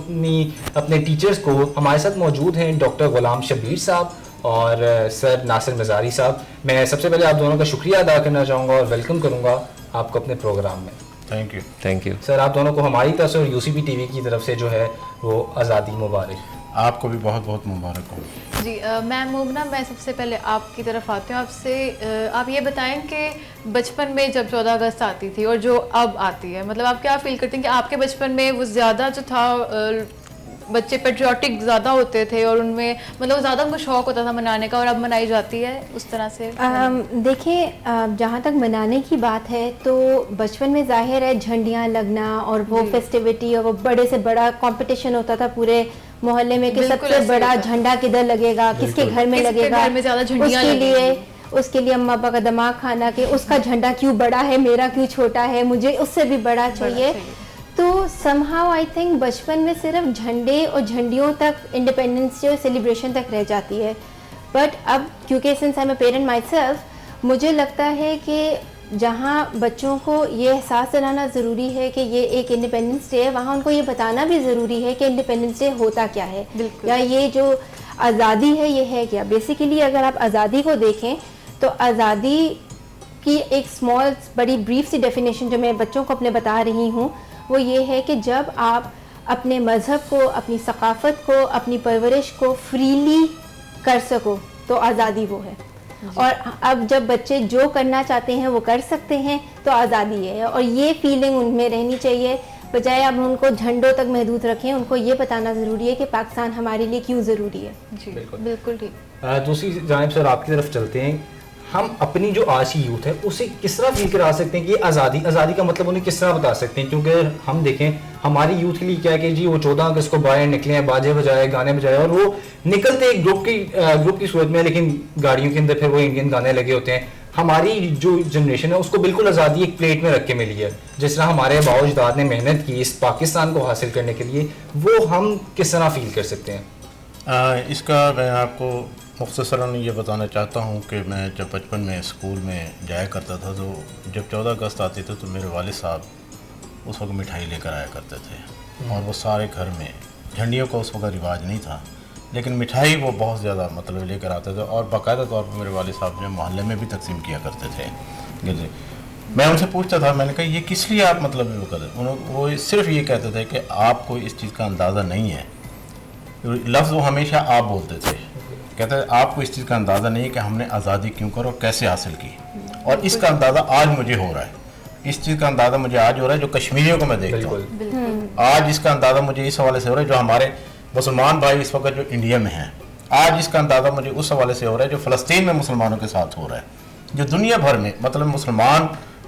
अपने टीचर्स को। हमारे साथ मौजूद हैं डॉक्टर गुलाम शबीर साहब और सर नासिर मज़ारी साहब। मैं सबसे पहले आप दोनों का शुक्रिया अदा करना चाहूँगा और वेलकम करूँगा आपको अपने प्रोग्राम में। थैंक यू सर, आप दोनों को हमारी तरफ से और UCP TV की तरफ से जो है वो आज़ादी मुबारक। आपको भी बहुत बहुत मुबारक हो। जी मैम मोमना, मैं सबसे पहले आपकी तरफ आती हूँ। आपसे आप ये बताएं कि बचपन में जब 14 अगस्त आती थी और जो अब आती है, मतलब आप क्या फील करते हैं कि आपके बचपन में वो ज़्यादा जो था बच्चे पेट्रियाटिक ज़्यादा होते थे और उनमें मतलब ज़्यादा उनको शौक़ होता था मनाने का, और अब मनाई जाती है उस तरह से? देखिए, जहाँ तक मनाने की बात है तो बचपन में जाहिर है झंडियाँ लगना और वो फेस्टिविटी और वो बड़े से बड़ा कंपटीशन होता था पूरे मोहल्ले में कि सबसे बड़ा झंडा किधर लगेगा, किसके घर में लगेगा। उसके लिए अम्मा पापा का दिमाग खाना कि उसका झंडा क्यों बड़ा है, मेरा क्यों छोटा है, मुझे उससे भी बड़ा चाहिए। तो समहाउ आई थिंक बचपन में सिर्फ झंडे और झंडियों तक, इंडिपेंडेंस डे और सेलिब्रेशन तक रह जाती है। बट अब क्योंकि since I am a parent my self, मुझे लगता है कि जहाँ बच्चों को ये एहसास दिलाना ज़रूरी है कि ये एक इंडिपेंडेंस डे है, वहाँ उनको ये बताना भी ज़रूरी है कि इंडिपेंडेंस डे होता क्या है, या ये जो आज़ादी है ये है क्या। बेसिकली अगर आप आज़ादी को देखें तो आज़ादी की एक स्मॉल बड़ी ब्रीफ सी डेफिनेशन जो मैं बच्चों को अपने बता रही हूँ वो ये है कि जब आप अपने मज़हब को, अपनी सकाफ़त को, अपनी परवरिश को फ्रीली कर सको तो आज़ादी वो है। और अब जब बच्चे जो करना चाहते हैं वो कर सकते हैं तो आज़ादी है, और ये फीलिंग उनमें रहनी चाहिए, बजाय अब उनको झंडों तक महदूद रखें। उनको ये बताना ज़रूरी है कि पाकिस्तान हमारे लिए क्यों ज़रूरी है। जी बिल्कुल ठीक। दूसरी जानिब सर आपकी तरफ चलते हैं, हम अपनी जो आज की यूथ है उसे किस तरह फील करा सकते हैं कि आज़ादी का मतलब उन्हें किस तरह बता सकते हैं, क्योंकि हम देखें हमारी यूथ के लिए क्या है कि जी वो 14 अगस्त को बाहर निकले हैं, बाजे बजाए, गाने बजाए, और वो निकलते एक ग्रुप की सूरत में, लेकिन गाड़ियों के अंदर फिर वो इंडियन गाने लगे होते हैं। हमारी जो जनरेशन है उसको बिल्कुल आज़ादी एक प्लेट में रख के मिली है, जिस तरह हमारे बाओ अजदाद ने मेहनत की इस पाकिस्तान को हासिल करने के लिए, वो हम किस तरह फील कर सकते हैं? इसका मैं आपको मुख्तसरन ये बताना चाहता हूँ कि मैं जब बचपन में स्कूल में जाया करता था तो जब 14 अगस्त आती थी तो मेरे वालिद साहब उस वक्त मिठाई लेकर आया करते थे, और वो सारे घर में, झंडियों का उस वक्त रिवाज नहीं था, लेकिन मिठाई वो बहुत ज़्यादा मतलब लेकर आते थे, और बाकायदा तौर पर मेरे वालिद साहब जो मोहल्ले में भी तकसीम किया करते थे। मैं उनसे पूछता था, मैंने कहा ये किस लिए आप मतलब वो करें? वो सिर्फ ये कहते थे कि आपको इस चीज़ का अंदाज़ा नहीं है। लफ्ज़ वो हमेशा आप बोलते थे, कहते हैं आपको इस चीज़ का अंदाज़ा नहीं है कि हमने आज़ादी क्यों कर और कैसे हासिल की, और इसका अंदाज़ा आज मुझे हो रहा है। इस चीज़ का अंदाज़ा मुझे आज हो रहा है जो कश्मीरियों को मैं देखता हूँ। आज इसका अंदाज़ा मुझे इस हवाले से हो रहा है जो हमारे मुसलमान भाई इस वक्त जो इंडिया में हैं, आज इसका अंदाज़ा मुझे उस हवाले से हो रहा है जो फ़लस्तीन में मुसलमानों के साथ हो रहा है, जो दुनिया भर में मतलब मुसलमान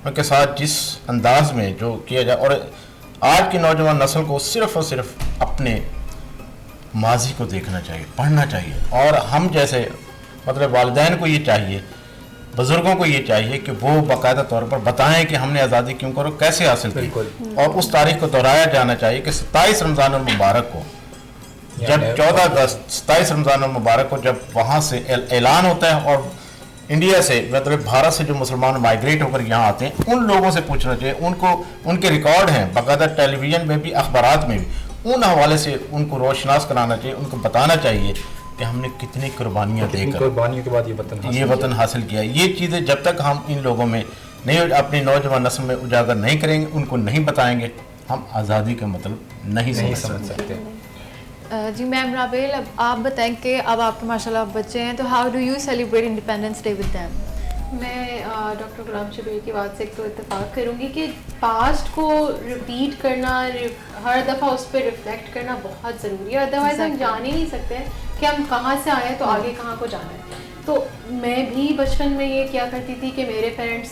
के साथ जिस अंदाज में जो किया जाए। और आज की नौजवान नस्ल को सिर्फ़ और सिर्फ अपने माजी को देखना चाहिए, पढ़ना चाहिए, और हम जैसे मतलब वालिदैन को ये चाहिए, बुज़ुर्गों को ये चाहिए कि वो बाकायदा तौर पर बताएं कि हमने आज़ादी क्यों करो, कैसे हासिल की, और उस तारीख को दोहराया जाना चाहिए कि 27 रमज़ान मुबारक को, जब 14 अगस्त 27 रमज़ान मुबारक को जब वहाँ से ऐलान होता है और इंडिया से मतलब भारत से जो मुसलमान माइग्रेट होकर यहाँ आते हैं उन लोगों से पूछना चाहिए, उनको उनके रिकॉर्ड हैं बाकायदा टेलीविज़न में भी, अखबारात में भी, उन हवाले से उनको रोशनास कराना चाहिए, उनको बताना चाहिए कि हमने कितनी कुर्बानियाँ देकर कुर्बानियों के बाद ये वतन हासिल किया। ये चीज़ें जब तक हम इन लोगों में नहीं, अपनी नौजवान नस्ल में उजागर नहीं करेंगे, उनको नहीं बताएंगे, हम आज़ादी का मतलब नहीं समझ सकते। जी मैम राबेल, अब आप बताएं कि अब आपके माशाल्लाह बच्चे हैं, तो how do you celebrate independence day with them? मैं डॉक्टर गुलाम शबीर की बात से एक तो इत्तेफाक करूँगी कि पास्ट को रिपीट करना, हर दफ़ा उस पर रिफ्लेक्ट करना बहुत ज़रूरी है, अदरवाइज़ हम जान ही नहीं सकते कि हम कहाँ से आए तो आगे कहाँ को जाना है। तो मैं भी बचपन में ये क्या करती थी कि मेरे पेरेंट्स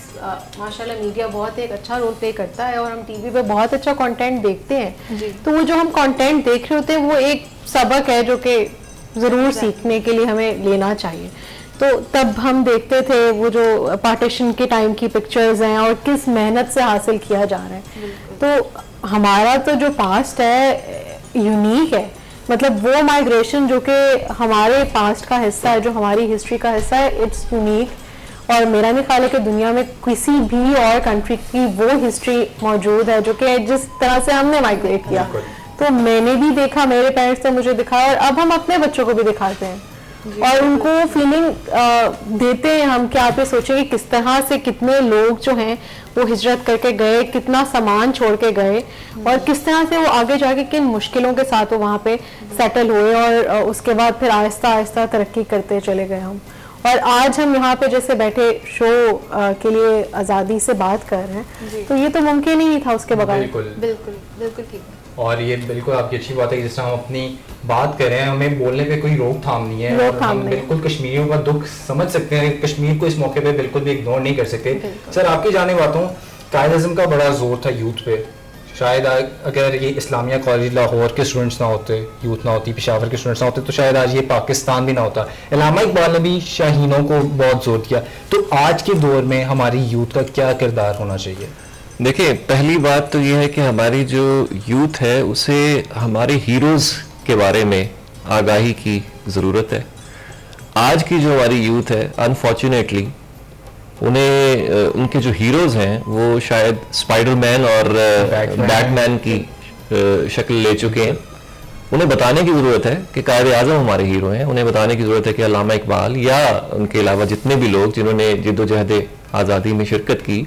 माशाल्लाह मीडिया बहुत एक अच्छा रोल प्ले करता है और हम टीवी पे बहुत अच्छा कंटेंट देखते हैं, तो वो जो हम कंटेंट देख रहे होते हैं वो एक सबक है जो कि ज़रूर सीखने के लिए हमें लेना चाहिए। तो तब हम देखते थे वो जो पार्टीशन के टाइम की पिक्चर्स हैं और किस मेहनत से हासिल किया जा रहा है। तो हमारा तो जो पास्ट है यूनिक है, मतलब वो माइग्रेशन जो कि हमारे पास्ट का हिस्सा है, जो हमारी हिस्ट्री का हिस्सा है, इट्स यूनिक। और मेरा नहीं ख्याल है कि दुनिया में किसी भी और कंट्री की वो हिस्ट्री मौजूद है जो कि जिस तरह से हमने माइग्रेट किया। तो मैंने भी देखा, मेरे पेरेंट्स ने मुझे दिखाया और अब हम अपने बच्चों को भी दिखाते हैं और उनको फीलिंग देते हैं हम कि आप ये सोचें कि किस तरह से कितने लोग जो हैं वो हिजरत करके गए, कितना सामान छोड़ के गए और किस तरह से वो आगे जाके किन मुश्किलों के साथ वो वहाँ पे सेटल हुए और उसके बाद फिर आहिस्ता आहिस्ता तरक्की करते चले गए हम। और आज हम यहाँ पे जैसे बैठे शो के लिए आज़ादी से बात कर रहे हैं, तो ये तो मुमकिन ही नहीं था उसके बगैर। बिल्कुल बिल्कुल ठीक है। और ये बिल्कुल आपकी अच्छी बात है कि जिस तरह हम अपनी बात कर रहे हैं, हमें बोलने पे कोई रोकथाम नहीं है और हम बिल्कुल कश्मीरियों का दुख समझ सकते हैं, कश्मीर को इस मौके पे बिल्कुल भी इग्नोर नहीं कर सकते। सर आपकी जाने बात हूँ, कायद-ए-आज़म का बड़ा जोर था यूथ पे। शायद अगर ये इस्लामिया कॉलेज लाहौर के स्टूडेंट्स ना होते, यूथ ना होती, पेशावर के स्टूडेंट्स ना होते, तो शायद आज ये पाकिस्तान भी ना होता। इल्लामा इकबाल ने भी शाहीनों को बहुत जोर दिया। तो आज के दौर में हमारी यूथ का क्या किरदार होना चाहिए? देखिए, पहली बात तो ये है कि हमारी जो यूथ है उसे हमारे हीरोज़ के बारे में आगाही की ज़रूरत है। आज की जो हमारी यूथ है, अनफॉर्चुनेटली उन्हें उनके जो हीरोज हैं वो शायद स्पाइडरमैन और बैटमैन की शक्ल ले चुके हैं। उन्हें बताने की ज़रूरत है कि कायद आज़म हमारे हीरो हैं। उन्हें बताने की ज़रूरत है कि अल्लामा इकबाल या उनके अलावा जितने भी लोग जिन्होंने जिद्दोजहद आज़ादी में शिरकत की,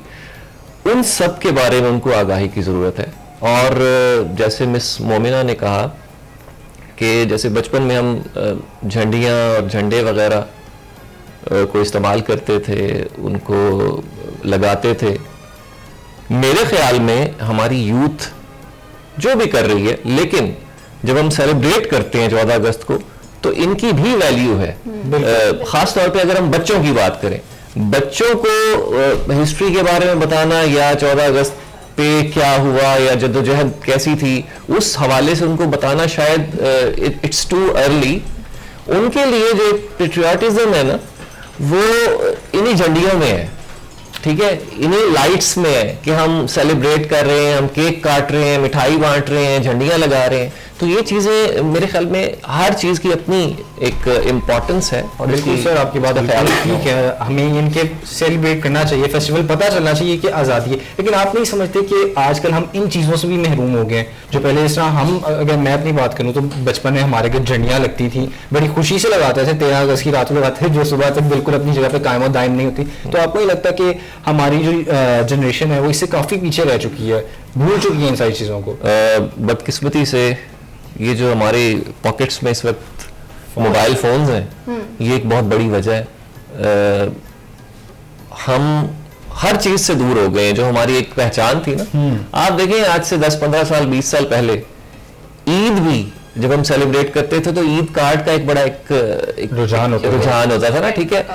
उन सब के बारे में उनको आगाही की ज़रूरत है। और जैसे मिस मोमिना ने कहा कि जैसे बचपन में हम झंडियाँ और झंडे वगैरह को इस्तेमाल करते थे, उनको लगाते थे। मेरे ख्याल में हमारी यूथ जो भी कर रही है, लेकिन जब हम सेलिब्रेट करते हैं 14 अगस्त को तो इनकी भी वैल्यू है। ख़ास तौर पे अगर हम बच्चों की बात करें, बच्चों को हिस्ट्री के बारे में बताना या 14 अगस्त पे क्या हुआ या जद्दोजहद कैसी थी, उस हवाले से उनको बताना शायद इट्स टू अर्ली। उनके लिए जो पेट्रियाटिज्म है ना, वो इन्हीं झंडियों में है, ठीक है, इन्हीं लाइट्स में है कि हम सेलिब्रेट कर रहे हैं, हम केक काट रहे हैं, मिठाई बांट रहे हैं, झंडियां लगा रहे हैं। तो ये चीज़ें मेरे ख्याल में हर चीज़ की अपनी एक इम्पोर्टेंस है। और बिल्कुल सर, आपकी बात ख्याल ठीक है, हमें इनके सेलिब्रेट करना चाहिए, फेस्टिवल पता चलना चाहिए कि आज़ादी है। लेकिन आप नहीं समझते कि आजकल हम इन चीज़ों से भी महरूम हो गए हैं? जो पहले इस तरह हम, अगर मैं अपनी बात करूँ तो बचपन में हमारे घर झंडियाँ लगती थी, बड़ी खुशी से लगाते थे, 13 अगस्त की रात लगाते थे, जो सुबह तक बिल्कुल अपनी जगह पर कायम दायम नहीं होती। तो आपको नहीं लगता कि हमारी जो जनरेशन है वो इससे काफ़ी पीछे रह चुकी है, भूल चुकी है इन सारी चीज़ों को? बदकिस्मती से ये जो हमारे पॉकेट्स में इस वक्त मोबाइल फोन्स हैं, ये एक बहुत बड़ी वजह है। हम हर चीज से दूर हो गए हैं जो हमारी एक पहचान थी ना। आप देखें आज से 10-15 साल 20 साल पहले ईद भी जब हम सेलिब्रेट करते थे तो ईद कार्ड का एक बड़ा एक रुझान होता था ना, ठीक है।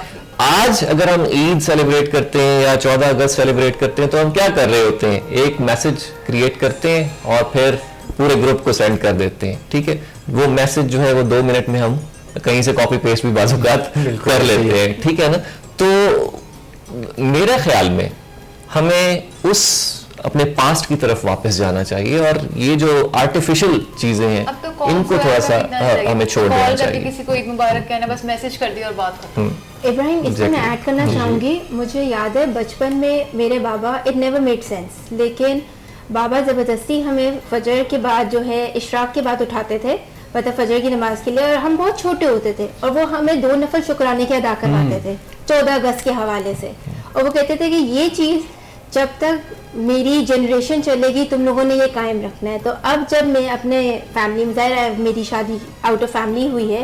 आज अगर हम ईद सेलिब्रेट करते हैं या 14 अगस्त सेलिब्रेट करते हैं तो हम क्या कर रहे होते हैं, एक मैसेज क्रिएट करते हैं और फिर पूरे ग्रुप को सेंड कर देते हैं, ठीक है। वो मैसेज जो है वो 2 मिनट में हम कहीं से कॉपी पेस्ट भी बाज़-औक़ात कर लेते हैं, ठीक है ना। तो मेरे ख्याल में हमें उस अपने पास्ट की तरफ वापस जाना चाहिए और ये जो आर्टिफिशियल चीजें हैं इनको थोड़ा सा हमें छोड़ देना चाहिए। किसी को ईद मुबारक कहना, बस मैसेज कर दिया और बात खत्म। इब्राहिम, इसमें मैं ऐड करना चाहूँगी, मुझे याद है बचपन में मेरे बाबा, इट नेवर मेड सेंस, लेकिन बाबा ज़बरदस्ती हमें फजर के बाद जो है इशराक के बाद उठाते थे, मतलब फजर की नमाज के लिए, और हम बहुत छोटे होते थे और वो हमें 2 नफल शुक्राने के अदा करवाते थे 14 अगस्त के हवाले से। और वो कहते थे कि ये चीज़ जब तक मेरी जनरेशन चलेगी तुम लोगों ने ये कायम रखना है। तो अब जब मैं अपने फैमिली में, ज़ाहिर है मेरी शादी आउट ऑफ फैमिली हुई है,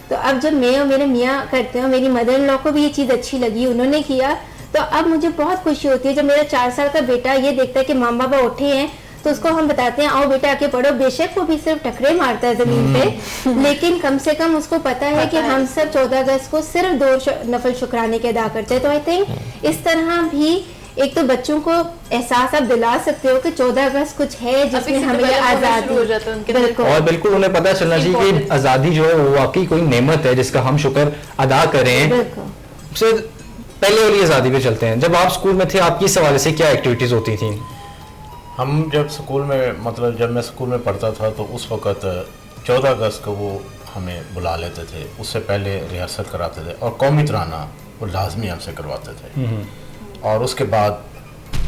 तो अब जब मैं और मेरे मियाँ करते हैं, मेरी मदर इन लॉ को भी ये चीज़ अच्छी लगी, उन्होंने किया, तो अब मुझे बहुत खुशी होती है जब मेरा 4 साल का बेटा ये देखता है कि माँ बाबा उठे हैं तो उसको हम बताते हैं आओ बेटा आके पढ़ो। बेशक वो भी सिर्फ टकरे मारता है ज़मीन पे, लेकिन कम से कम उसको पता है कि हम सब 14 अगस्त को सिर्फ 2 नफल शुक्राने के अदा करते हैं। तो आई थिंक इस तरह भी एक तो बच्चों को एहसास आप दिला सकते हो कि 14 अगस्त कुछ है जिसमें हमें आज़ादी हो जाता है, और बिल्कुल उन्हें पता चलना चाहिए कि आज़ादी जो है वो वाकई कोई नेमत है जिसका हम शुक्र अदा करें। सबसे पहले वाली आज़ादी पे चलते हैं, जब आप स्कूल में थे आपकी इस हवाले से क्या एक्टिविटीज़ होती थी? हम जब स्कूल में, मतलब जब मैं स्कूल में पढ़ता था तो उस वक़्त 14 अगस्त को वो हमें बुला लेते थे, उससे पहले रिहर्सल कराते थे और कौमी तराना वो लाजमी हमसे करवाते थे। और उसके बाद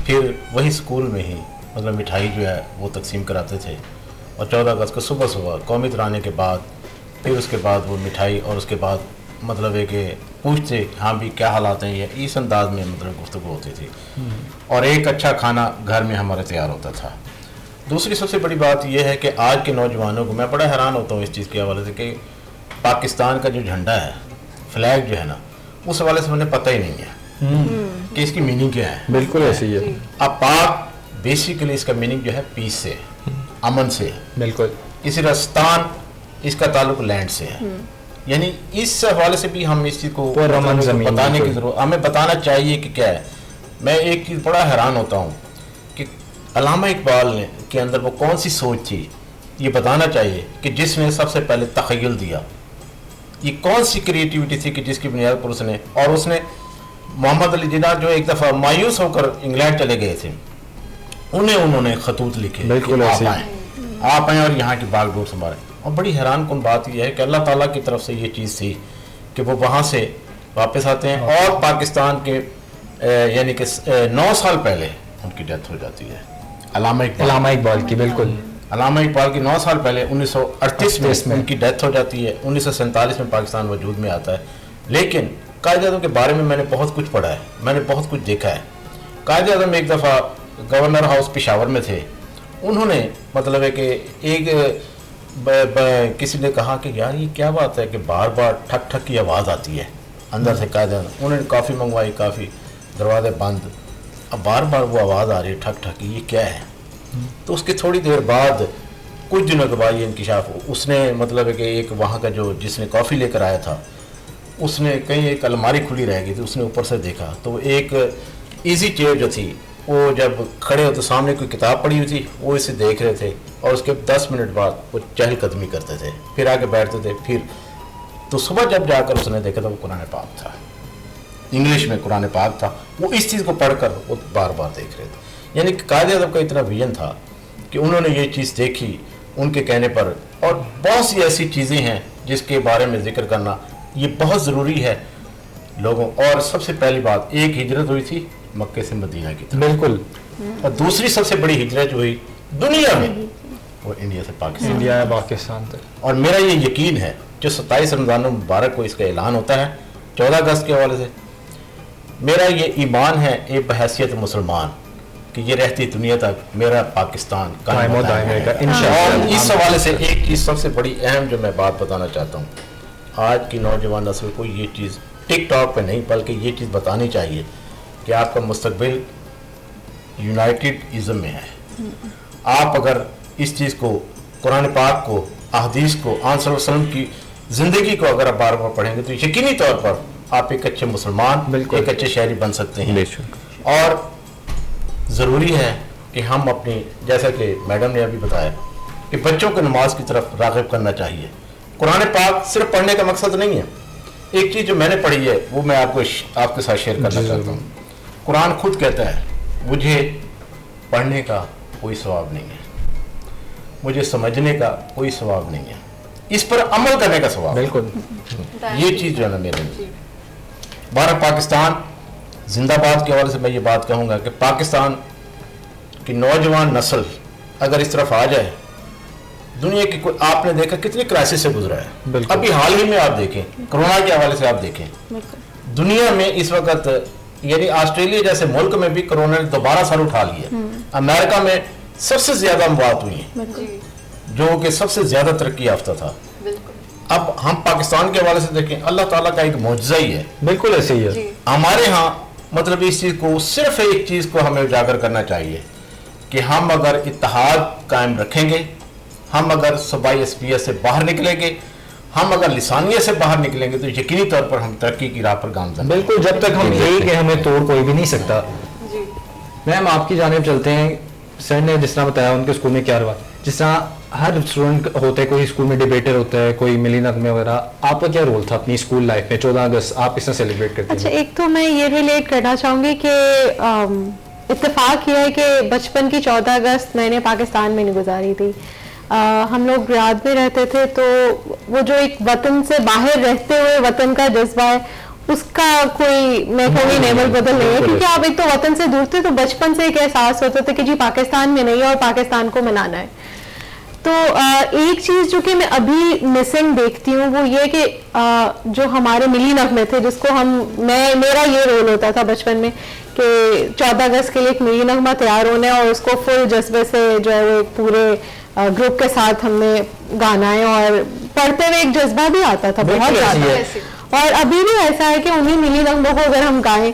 फिर वही स्कूल में ही मतलब मिठाई जो है वो तकसीम कराते थे। और 14 अगस्त को सुबह सुबह कौमी तराने के बाद फिर उसके बाद वो मिठाई, और उसके बाद मतलब एक पूछते हाँ भी क्या हालात हैं, ये इस अंदाज में मतलब गुफ्तगू होती थी। और एक अच्छा खाना घर में हमारा तैयार होता था। दूसरी सबसे बड़ी बात यह है कि आज के नौजवानों को मैं बड़ा हैरान होता हूँ इस चीज़ के हवाले से कि पाकिस्तान का जो झंडा है, फ्लैग जो है ना, उस हवाले से उन्हें पता ही नहीं है कि इसकी मीनिंग क्या है। बिल्कुल ऐसी है। अब पाक बेसिकली इसका मीनिंग जो है पीस से, अमन से। बिल्कुल। इसी रास्तान इसका ताल्लुक लैंड से है। यानी इस हवाले से भी हम इस चीज़ को बताने की जरूरत, हमें बताना चाहिए कि क्या है। मैं एक चीज़ बड़ा हैरान होता हूँ कि अल्लामा इकबाल ने के अंदर वो कौन सी सोच थी, ये बताना चाहिए कि जिसने सबसे पहले तख़य्युल दिया, ये कौन सी क्रिएटिविटी थी कि जिसकी बुनियाद पर उसने, और उसने मोहम्मद अली जिन्ना जो एक दफ़ा मायूस होकर इंग्लैंड चले गए थे, उन्होंने खतूत लिखे आप आए और यहाँ की बागडोर संभालें। और बड़ी हैरान कुन बात यह है कि अल्लाह ताला की तरफ से ये चीज़ थी कि वो वहाँ से वापस आते हैं और पाकिस्तान के यानी कि 9 साल पहले उनकी डेथ हो जाती है। अल्लामा इकबाल की, बिल्कुल। अल्लामा इकबाल की 9 साल पहले 1938 में उनकी डेथ हो जाती है। 1947 में पाकिस्तान वजूद में आता है। लेकिन कायद आज़म के बारे में मैंने बहुत कुछ पढ़ा है, मैंने बहुत कुछ देखा है। कायद आज़म एक दफ़ा गवर्नर हाउस पेशावर में थे। उन्होंने मतलब है कि एक किसी ने कहा कि यार ये क्या बात है कि बार बार ठक ठक की आवाज़ आती है अंदर से। कायद आज़म उन्होंने कॉफ़ी मंगवाई, काफ़ी दरवाजे बंद, अब बार बार वो आवाज़ आ रही है ठक ठक, ये क्या है। तो उसके थोड़ी देर बाद कुछ दिनों के बाद ये इंकिशाफ उसने मतलब है कि एक वहाँ का जो जिसने कॉफ़ी लेकर आया था उसने कहीं एक अलमारी खुली रह गई थी, उसने ऊपर से देखा तो एक इजी चेयर जो थी वो जब खड़े होते सामने कोई किताब पड़ी हुई थी, वो इसे देख रहे थे और उसके 10 मिनट बाद वो चहलकदमी करते थे, फिर आगे बैठते थे। फिर तो सुबह जब जाकर उसने देखा तो वो कुरान पाक था, इंग्लिश में कुरान पाक था। वो इस चीज़ को पढ़कर वो बार बार देख रहे थे। यानी कि कायद आज़म का इतना विजन था कि उन्होंने ये चीज़ देखी उनके कहने पर। और बहुत सी ऐसी चीज़ें हैं जिसके बारे में जिक्र करना ये बहुत ज़रूरी है लोगों। और सबसे पहली बात, एक हिजरत हुई थी मक्के से मदीना की तरफ, बिल्कुल। और दूसरी सबसे बड़ी हिजरत जो हुई दुनिया में वो इंडिया से पाकिस्तान, इंडिया या पाकिस्तान तक। और मेरा ये यकीन है जो 27 रमज़ान मुबारक को इसका ऐलान होता है 14 अगस्त के हवाले से, मेरा ये ईमान है एक बहैसियत मुसलमान कि ये रहती दुनिया तक मेरा पाकिस्तान कायम होता है इंशाअल्लाह। और इस हवाले से एक चीज़ सबसे बड़ी अहम जो मैं बात बताना चाहता हूँ, आज की नौजवान नस्ल को ये चीज़ टिकटॉक पे नहीं बल्कि ये चीज़ बतानी चाहिए कि आपका मुस्तकबिल यूनाइटेड इज़्म में है। आप अगर इस चीज़ को, कुरान पाक को, अहदीस को, आन सल्लल्लाहु अलैहि वसल्लम की ज़िंदगी को अगर आप बार बार पढ़ेंगे तो यकीनी तौर पर आप एक अच्छे मुसलमान, एक अच्छे शहरी बन सकते हैं। और ज़रूरी है कि हम अपनी, जैसा कि मैडम ने अभी बताया कि बच्चों को नमाज की तरफ राग़िब करना चाहिए। कुरान पाक सिर्फ पढ़ने का मकसद नहीं है। एक चीज़ जो मैंने पढ़ी है वो मैं आपके साथ शेयर करना चाहता हूँ। कुरान खुद कहता है मुझे पढ़ने का कोई सवाब नहीं है, मुझे समझने का कोई सवाब नहीं है, इस पर अमल करने का सवाब। बिल्कुल। ये चीज़ जो है ना मेरे लिए, भारत पाकिस्तान जिंदाबाद के हवाले से मैं ये बात कहूँगा कि पाकिस्तान की नौजवान नस्ल अगर इस तरफ आ जाए, दुनिया की कोई, आपने देखा कितनी क्राइसिस से गुजरा है। अभी हाल ही में आप देखें, कोरोना के हवाले से आप देखें, दुनिया में इस वक्त यानी ऑस्ट्रेलिया जैसे मुल्क में भी कोरोना ने दोबारा सर उठा लिया। अमेरिका में सबसे ज्यादा अमवात हुई हैं, जो कि सबसे ज्यादा तरक्की याफ्ता था। अब हम पाकिस्तान के हवाले से देखें, अल्लाह ताला का एक मौजज़ा ही है। बिल्कुल ऐसे ही है। हमारे यहाँ मतलब इस चीज़ को, सिर्फ एक चीज़ को हमें उजागर करना चाहिए कि हम अगर इत्तेहाद कायम रखेंगे, हम अगर सूबाई SPS से बाहर निकलेंगे, हम अगर लिसानियत से बाहर निकलेंगे तो यकीनी तौर पर हम तरक्की की राह पर गामज़न। बिल्कुल, जब तक हम एक हैं हमें तोड़ कोई भी नहीं सकता। मैम आपकी जानिब चलते हैं। सर ने जिस तरह बताया उनके स्कूल में क्या हुआ, जिस तरह हर स्टूडेंट होता है, कोई स्कूल में डिबेटर होता है, कोई मिली नगमे वगैरह, आपका क्या रोल था अपनी स्कूल लाइफ में? 14 अगस्त आप किस तरह सेलिब्रेट करते हैं? अच्छा, एक तो मैं ये रिलेट करना चाहूँगी कि इत्तेफाक ये है कि बचपन की 14 अगस्त मैंने पाकिस्तान में नहीं गुजारी थी। हम लोग रियाद में रहते थे, तो वो जो एक वतन से बाहर रहते हुए वतन का जज्बा है, उसका कोई मैं कहूँगी नेवल बदल नहीं है, क्योंकि आप एक तो वतन से दूर थे, तो बचपन से एक एहसास होता था कि जी पाकिस्तान में नहीं है और पाकिस्तान को मनाना है। तो एक चीज़ जो कि मैं अभी मिसिंग देखती हूँ वो ये कि जो हमारे मिली नगमे थे, जिसको मेरा ये रोल होता था बचपन में कि 14 अगस्त के लिए एक मिली नगमा तैयार होना है और उसको फुल जज्बे से जो है वो पूरे ग्रुप के साथ हमने गाना है, और पढ़ते हुए एक जज्बा भी आता था बहुत ज़्यादा। और अभी भी ऐसा है कि उन्हीं मिली नगमों को अगर हम गाएं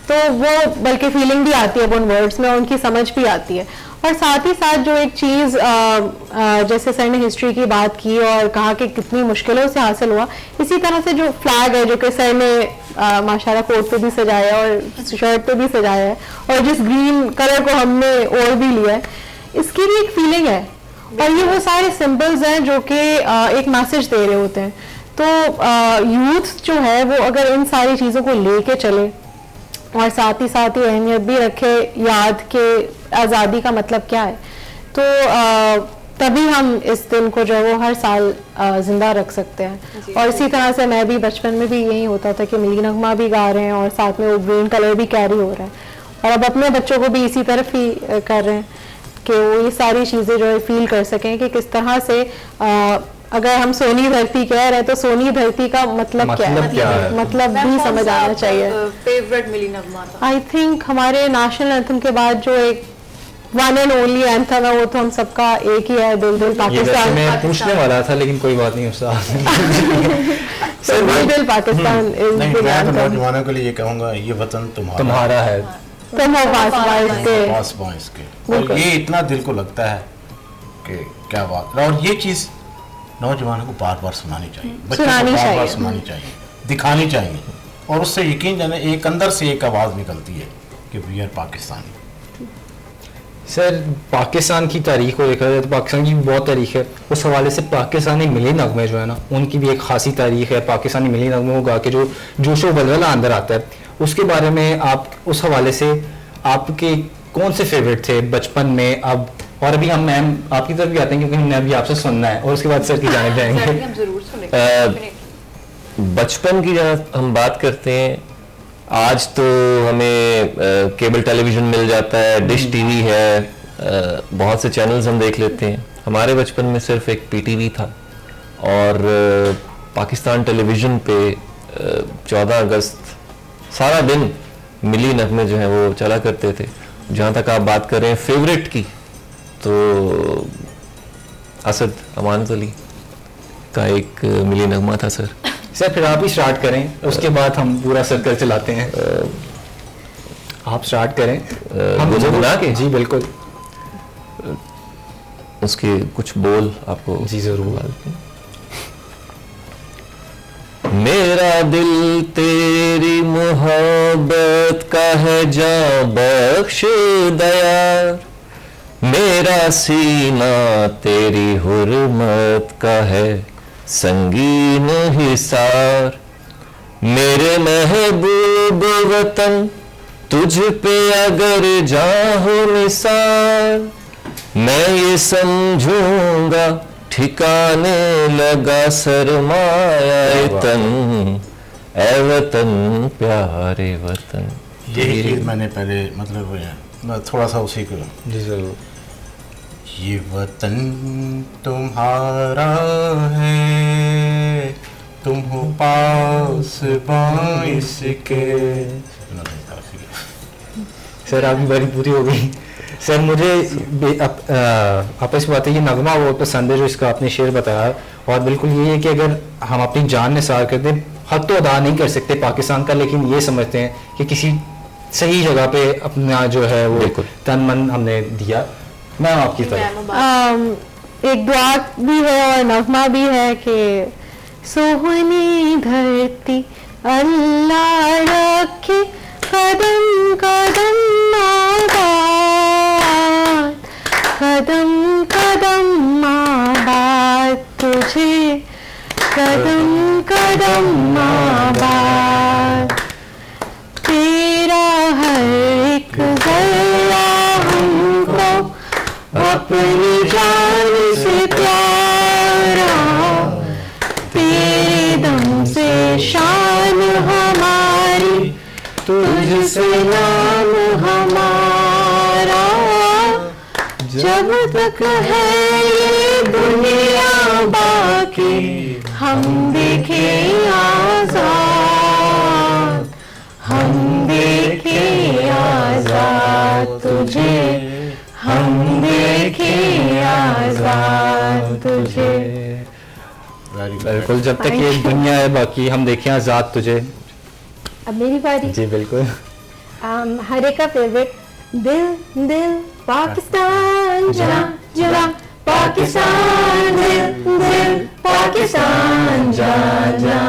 तो वो बल्कि फीलिंग भी आती है उन वर्ड्स में, उनकी समझ भी आती है। और साथ ही साथ जो एक चीज़ जैसे सर ने हिस्ट्री की बात की और कहा कि कितनी मुश्किलों से हासिल हुआ, इसी तरह से जो फ्लैग है जो कि सर ने माशाल्लाह कोट पे भी सजाया और शर्ट पे भी सजाया है, और जिस ग्रीन कलर को हमने ओढ़ भी लिया है, इसकी भी एक फीलिंग है। और ये वो सारे सिंबल्स हैं जो कि एक मैसेज दे रहे होते हैं। तो यूथ जो है वो अगर इन सारी चीज़ों को लेके चले और साथ ही अहमियत भी रखे याद के आज़ादी का मतलब क्या है, तो तभी हम इस दिन को जो है वो हर साल जिंदा रख सकते हैं। और इसी तरह से मैं भी बचपन में भी यही होता था कि मिली नगमा भी गा रहे हैं और साथ में वो ग्रीन कलर भी कैरी हो रहा है, और अब अपने बच्चों को भी इसी तरफ ही कर रहे हैं कि वो ये सारी चीज़ें जो है फील कर सकें कि किस तरह से अगर हम सोनी धरती कह रहे हैं तो सोनी धरती का मतलब क्या है, मतलब भी समझ आना चाहिए। फेवरेट मिली नगमा था? आई थिंक हमारे नेशनल एंथम के बाद जो एक वन एंड ओनली एंथम है वो तो हम सबका एक ही है, दिल दिल पाकिस्तान। मैं पूछने वाला था लेकिन कोई बात नहीं उसका दिल दिल पाकिस्तान is नहीं, the मैं तो anthem। नौजवानों के लिए ये कहूँगा, ये वतन तुम्हारा है, तुम हो पास पास बाइस के, और ये इतना दिल को लगता है कि क्या बात। और ये चीज़ नौजवानों को बार बार सुनानी चाहिए, बच्चों को बार बार सुनानी चाहिए, दिखानी चाहिए, और उससे यकीन जाने एक अंदर से एक आवाज़ निकलती है कि we are Pakistani. Sir Pakistan की तारीख को देखा जाए तो पाकिस्तान की बहुत तारीख है, उस हवाले से पाकिस्तानी मिली नगमे जो है ना उनकी भी एक खासी तारीख है। पाकिस्तानी मिली नगमे को गा के जो जोशो बलबला अंदर आता है, उसके बारे में आप उस हवाले से आपके कौन से फेवरेट थे बचपन में? अब और अभी हम मैम आपकी तरफ भी आते हैं क्योंकि हमने अभी आपसे सुनना है और उसके बाद सर की जाने जाएंगे। बचपन की जहाँ हम बात करते हैं, आज तो हमें केबल टेलीविज़न मिल जाता है, डिश टीवी है, बहुत से चैनल्स हम देख लेते हैं। हमारे बचपन में सिर्फ एक पीटीवी था और पाकिस्तान टेलीविज़न पे 14 अगस्त सारा दिन मिली नगमे जो हैं वो चला करते थे। जहाँ तक आप बात कर रहे हैं फेवरेट की, तो असद अमानत अली का एक मिली नगमा था सर। सर फिर आप ही स्टार्ट करें, उसके बाद हम पूरा सर्कल चलाते हैं। आप स्टार्ट करें, हम गुनगुना के? जी बिल्कुल, उसके कुछ बोल आपको जी जरूर। मेरा दिल तेरी मोहब्बत का है जां बख्श दया, मेरा सीना तेरी हुर्मत का है संगीन हिसार, मेरे महबूब वतन तुझ पे अगर जाहो निसार, मैं ये समझूंगा ठिकाने लगा सरमाया तन, ए वतन प्यारे वतन। यही चीज़ मैंने पहले मतलब मैं थोड़ा सा उसी को, जी जरूर। ये वतन तुम्हारा है, तुम हो पास बाइस के। सर आपकी बारी पूरी हो गई। सर मुझे आपस में बात है, ये नगमा बहुत पसंद है जो इसका आपने शेर बताया, और बिल्कुल ये है कि अगर हम अपनी जान निसार कर दें, हक तो अदा नहीं कर सकते पाकिस्तान का, लेकिन ये समझते हैं कि किसी सही जगह पे अपना जो है वो तन मन हमने दिया। मैम आपकी तरफ एक दुआ भी है और नगमा भी है कि सोहनी धरती अल्लाह रखे कदम कदम आबाद, कदम कदम आबाद तुझे, कदम कदम आबाद, तेरा हर एक जर्रा हमको अपनी जान से प्यारा, तेरे दम से शान हमारी, तुझसे नाम हमारा, जब तक है ये दुनिया बाकी हम देखे आजाद, हम देखे आजाद तुझे, हम देखे आजाद तुझे। बिल्कुल, जब तक ये दुनिया है बाकी हम देखें आजाद तुझे। अब मेरी बारी। जी बिल्कुल। हर एक का फेवरेट, दिल दिल पाकिस्तान जरा जरा पाकिस्तान, दिल दिल पाकिस्तान जा जा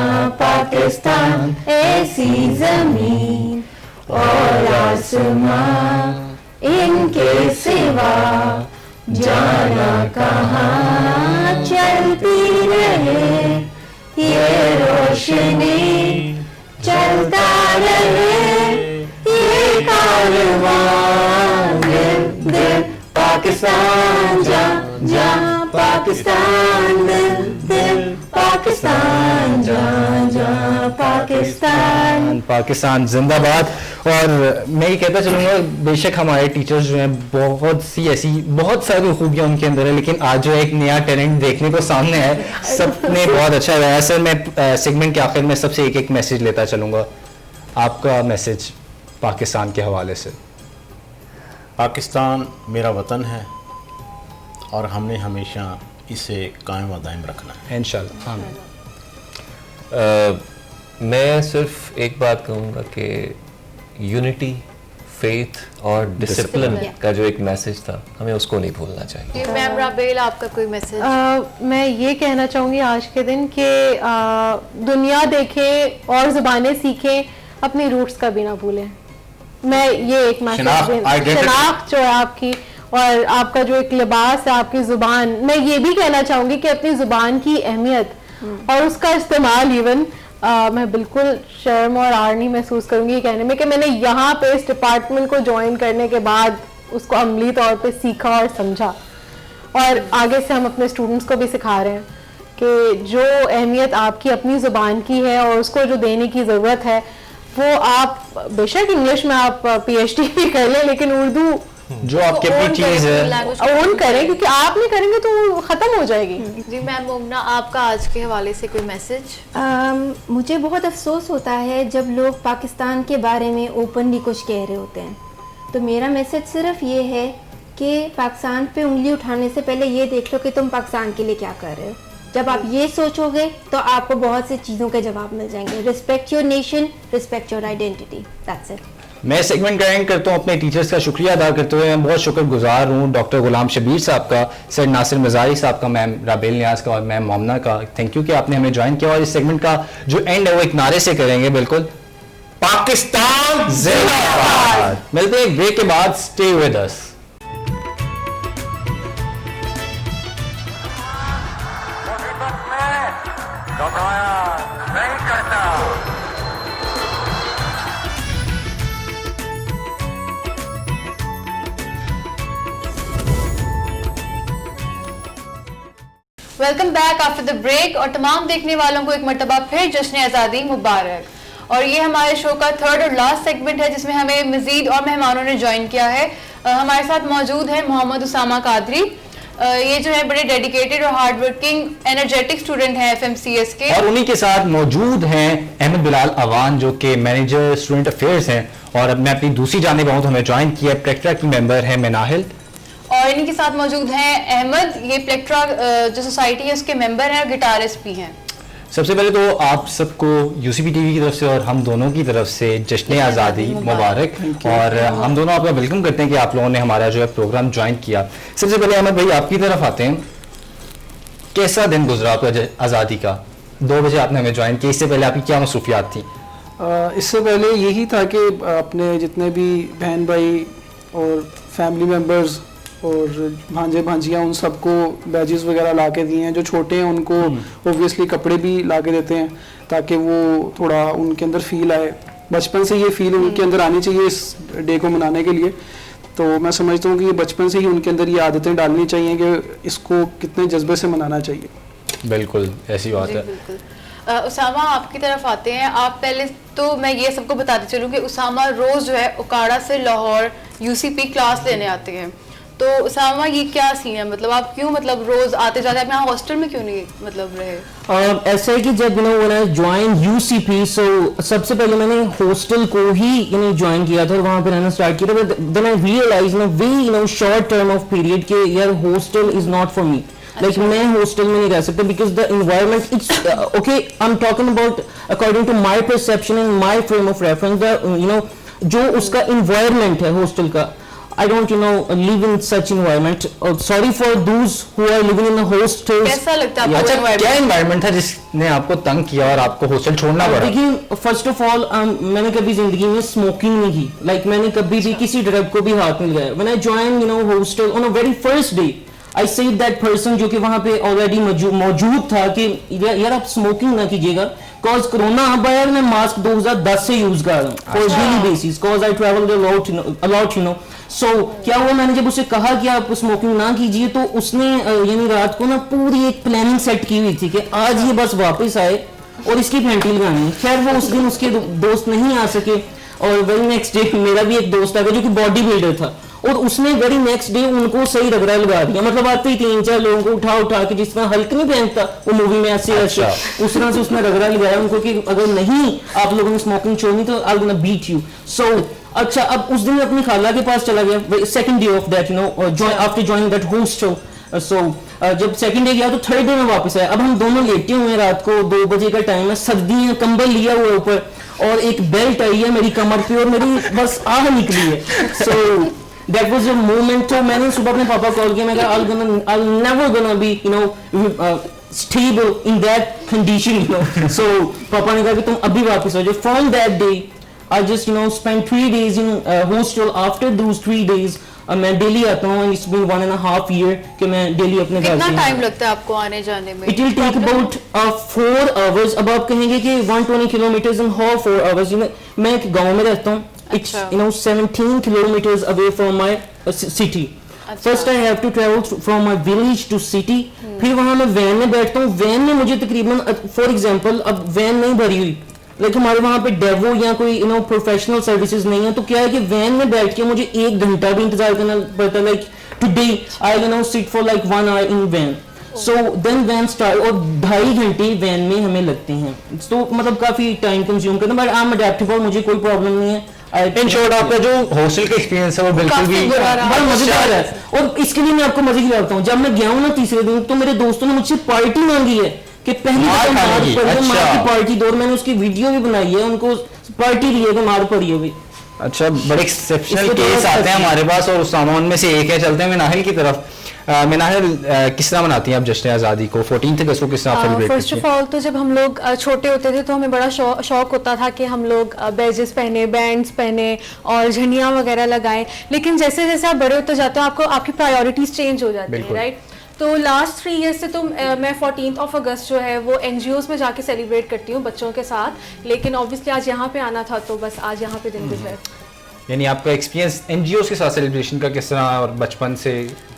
पाकिस्तान, ऐसी जमीन और आसमां इनके सिवा जाना कहाँ, चलती रहे ये रोशनी, चलता रहे ये कारवां, दिल दिल पाकिस्तान जा जा पाकिस्तान दिल दिल पाकिस्तान जान जान पाकिस्तान। पाकिस्तान जिंदाबाद। और मैं ये कहता चलूँगा, बेशक हमारे टीचर्स जो हैं बहुत सी ऐसी बहुत सारी खूबियाँ उनके अंदर है, लेकिन आज जो एक नया टैलेंट देखने को सामने है, सबने बहुत अच्छा लगाया। सर मैं सेगमेंट के आखिर में सबसे एक एक मैसेज लेता चलूँगा, आपका मैसेज पाकिस्तान के हवाले से। पाकिस्तान मेरा वतन है और हमने हमेशा इसे कायम व दायम रखना है इंशाल्लाह। आमीन। मैं सिर्फ एक बात कहूँगा कि यूनिटी, फेथ और डिसिप्लिन का जो एक मैसेज था, हमें उसको नहीं भूलना चाहिए। जी मैम राबेल, आपका कोई मैसेज? मैं ये कहना चाहूँगी आज के दिन कि दुनिया देखें और ज़ुबानें सीखें, अपनी रूट्स का भी ना भूलें। मैं ये एक मैसेज, शनाख्त जो है आपकी और आपका जो एक लिबास है, आपकी ज़ुबान, मैं ये भी कहना चाहूँगी कि अपनी ज़ुबान की अहमियत और उसका इस्तेमाल इवन मैं बिल्कुल शर्म और आर नहीं महसूस करूँगी कहने में कि मैंने यहाँ पे इस डिपार्टमेंट को ज्वाइन करने के बाद उसको अमली तौर पे सीखा और समझा, और आगे से हम अपने स्टूडेंट्स को भी सिखा रहे हैं कि जो अहमियत आपकी अपनी ज़ुबान की है और उसको जो देने की ज़रूरत है, वो आप बेशक इंग्लिश में आप PhD भी कर लें, लेकिन उर्दू जो आपकी अपनी चीज़ है ओन करें, क्योंकि आप नहीं करेंगे तो वो ख़त्म हो जाएगी। जी मैम मोमना, आपका आज के हवाले से कोई मैसेज? मुझे बहुत अफसोस होता है जब लोग पाकिस्तान के बारे में ओपनली कुछ कह रहे होते हैं, तो मेरा मैसेज सिर्फ ये है कि पाकिस्तान पे उंगली उठाने से पहले ये देख लो कि तुम पाकिस्तान के लिए क्या कर रहे हो। जब आप ये सोचोगे तो आपको बहुत सी चीज़ों के जवाब मिल जाएंगे। Respect your nation, respect your identity, that's it. मैं सेगमेंट का एंड करता हूँ अपने टीचर्स का शुक्रिया अदा करते हुए। मैं बहुत शुक्रगुजार हूँ डॉक्टर गुलाम शबीर साहब का, सर नासिर मज़ारी साहब का, मैम राबेल नियाज़ का और मैम मोमना का। थैंक यू कि आपने हमें ज्वाइन किया। और इस सेगमेंट का जो एंड है वो एक नारे से करेंगे, बिल्कुल, पाकिस्तान जिंदाबाद। मिलते हैं एक ब्रेक के बाद, स्टे विद अस। मुसीबत में घबराया नहीं करता। Welcome back after the break. और तमाम देखने वालों को एक मरतबा फिर जश्न आज़ादी मुबारक। और ये हमारे शो का थर्ड और लास्ट सेगमेंट है जिसमें हमें मजीद और मेहमानों ने ज्वाइन किया है। हमारे साथ मौजूद है मोहम्मद उसामा कादरी। ये जो है बड़े डेडिकेटेड और हार्ड वर्किंग एनर्जेटिक स्टूडेंट हैं FMCS के। और उन्हीं के साथ मौजूद हैं अहमद बिलाल अवान जो कि मैनेजर स्टूडेंट अफेयर्स हैं। और अब मैं अपनी दूसरी जानिब आऊँ तो हमें ज्वाइन किया प्लेक्ट्रा की मेंबर है मिनाहिल। और इन्हीं के साथ मौजूद हैं अहमद, ये प्लेक्ट्रा जो सोसाइटी है उसके मेंबर हैं और गिटारिस्ट भी हैं। सबसे पहले तो आप सबको UCP TV की तरफ से और हम दोनों की तरफ से जश्न आज़ादी मुबारक। और हम दोनों आपका वेलकम करते हैं कि आप लोगों ने हमारा जो है प्रोग्राम ज्वाइन किया। सबसे पहले अहमद भाई आपकी तरफ आते हैं, कैसा दिन गुजरा आपका आज़ादी का? 2 बजे आपने हमें ज्वाइन किया, इससे पहले आपकी क्या मसरूफियात थी? इससे पहले यही था कि अपने जितने भी बहन भाई और फैमिली मेम्बर्स और भांजे भांजियाँ उन सबको बैजेस वगैरह ला के दिए हैं। जो छोटे हैं उनको ऑब्वियसली कपड़े भी ला के देते हैं ताकि वो थोड़ा उनके अंदर फील आए। बचपन से ये फील उनके अंदर आनी चाहिए इस डे को मनाने के लिए। तो मैं समझता हूँ कि ये बचपन से ही उनके अंदर ये आदतें डालनी चाहिए कि इसको कितने जज्बे से मनाना चाहिए। बिल्कुल ऐसी बात है। उसामा आपकी तरफ आते हैं। आप पहले तो मैं ये सबको बताते चलूँ कि उसामा रोज़ जो है उकाड़ा से लाहौर UCP क्लास लेने आते हैं। तो उसामा ये क्या सीन है, मतलब आप क्यों मतलब रोज आते जाते, आप यहाँ हॉस्टल में क्यों नहीं मतलब रहे? ऐसा है कि जब when I joined UCP, so सबसे पहले मैंने हॉस्टल को ही ज्वाइन किया था और वहाँ पे रहना स्टार्ट किया था। then I realized very short term of period कि यार hostel is not for me. Like मैं हॉस्टल में नहीं रह सकता because the environment it's okay, I'm talking about according to my perception and my frame of reference, the जो उसका environment है हॉस्टल का, I don't live in such environment. Sorry for those who are living in the hostels. कैसा लगता है आपको environment? क्या environment था जिसने आपको तंग किया और आपको हॉस्टल छोड़ना पड़ा? देखिए फर्स्ट ऑफ ऑल मैंने कभी जिंदगी में स्मोकिंग नहीं की। like मैंने कभी भी किसी ड्रग को भी हाथ नहीं लगाया। when I joined hostel on a very first day I said that person जो कि वहाँ पे ऑलरेडी मौजूद था कि यार आप स्मोकिंग ना कीजिएगा cause कोरोना अब आया। मैं मास्क 2010 से यूज कर रहा हूँ for daily basis cause I traveled a lot सो क्या हुआ, मैंने जब उसे कहा कि आप स्मोकिंग ना कीजिए तो उसने यानी रात को ना पूरी एक प्लानिंग सेट की हुई थी कि आज ये बस वापस आए और इसकी फैंटी लगानी है। खैर वो उस दिन उसके दोस्त नहीं आ सके और वेरी नेक्स्ट डे मेरा भी एक दोस्त आ गया जो कि बॉडी बिल्डर था और उसने वेरी नेक्स्ट डे उनको सही रगड़ा लगा दिया। मतलब आते ही 3-4 लोगों को उठा के, जिस तरह हल्क नहीं पहनता वो मूवी में ऐसे ऐसे, उस तरह से उसने रगड़ा लगाया उनको कि अगर नहीं आप लोगों ने स्मोकिंग छोड़नी तो आई विल बीट यू। सो अच्छा, अब उस दिन अपनी खाला के पास चला गया second day of that, you know, after joining that hostel. So जब सेकंड डे गया तो थर्ड डे में वापस आया। अब हम दोनों लेटे हुए हैं, रात को 2 बजे का टाइम है, सर्दी है, कंबल लिया हुआ है ऊपर और एक बेल्ट आई है मेरी कमर पे और मेरी बस आह निकली है। So that was a moment. तो मैंने सुबह अपने पापा कॉल किया, मैं कहा I'll never gonna be, you know, stable in that condition, you know. So पापा ने कहा कि तुम अभी वापस आ जाओ। From that day I just, you know, spent 3 days in hostel. After those 3 days मैं डेली आता हूँ। It's been 1.5 year कि मैं डेली अपने घर से। कितना टाइम लगता है आपको आने जाने में? It will take about 4 hours। अब आप कहेंगे कि 120 kilometers in how 4 hours? You know, मैं एक गांव में रहता हूँ। It's, you know, 17 kilometers away from my city. First I have to travel from my village to city. फिर वहाँ मैं वैन में बैठता हूँ। वैन में मुझे तकरीबन फॉर एग्जांपल अब वैन नहीं भरी हुई, लाइक हमारे वहाँ पे डेवो या कोई, यू नो, प्रोफेशनल सर्विसेज नहीं है, तो क्या है कि वैन में बैठ के मुझे 1 घंटा भी इंतजार करना पड़ता है। Like today I, you know, sit for like 1 hour in van. So then van start और 2.5 घंटे वैन में हमें लगते हैं। तो मतलब काफी टाइम कंज्यूम करना, बट आई एम अडेप्टेबल, मुझे कोई प्रॉब्लम नहीं है। इन शॉर्ट आपका जो हॉस्टल का एक्सपीरियंस है वो बिल्कुल भी बड़ा मजेदार है। और इसके लिए मैं आपको मजे की बताता हूँ, जब मैं गया हूँ ना तीसरे दिन, तो मेरे दोस्तों ने मुझसे पार्टी मांगी है कि पहली मार की पार्टी दो, मैंने उसकी वीडियो भी बनाई है, उनको पार्टी दी है, मार पड़ी है भी। अच्छा, बड़े एक्सेप्शनल केस आते हैं हमारे पास और उस सामान में से एक है। चलते हैं मिनाहिल की तरफ। मिनाहिल, किस तरह मनाती हैं आप जश्न आज़ादी को? 14 अगस्त को किस तरह सेलिब्रेट करती हैं? फर्स्ट ऑफ ऑल तो जब हम लोग छोटे होते थे तो हमें बड़ा शौक होता था कि हम लोग बैजेस पहने, बैंड्स पहने और झंडियाँ वगैरह लगाएं। लेकिन जैसे जैसे आप बड़े होते जाते हो आपको आपकी प्रायोरिटीज चेंज हो जाती है, राइट? तो लास्ट 3 years से तो मैं 14 अगस्त जो है वो NGOs में जाके सेलिब्रेट करती हूँ बच्चों के साथ। लेकिन ऑब्वियसली आज यहाँ पे आना था तो बस आज यहाँ पे दिन गुजरा। यानी आपका एक्सपीरियंस NGOs के साथ सेलिब्रेशन का किस तरह और बचपन से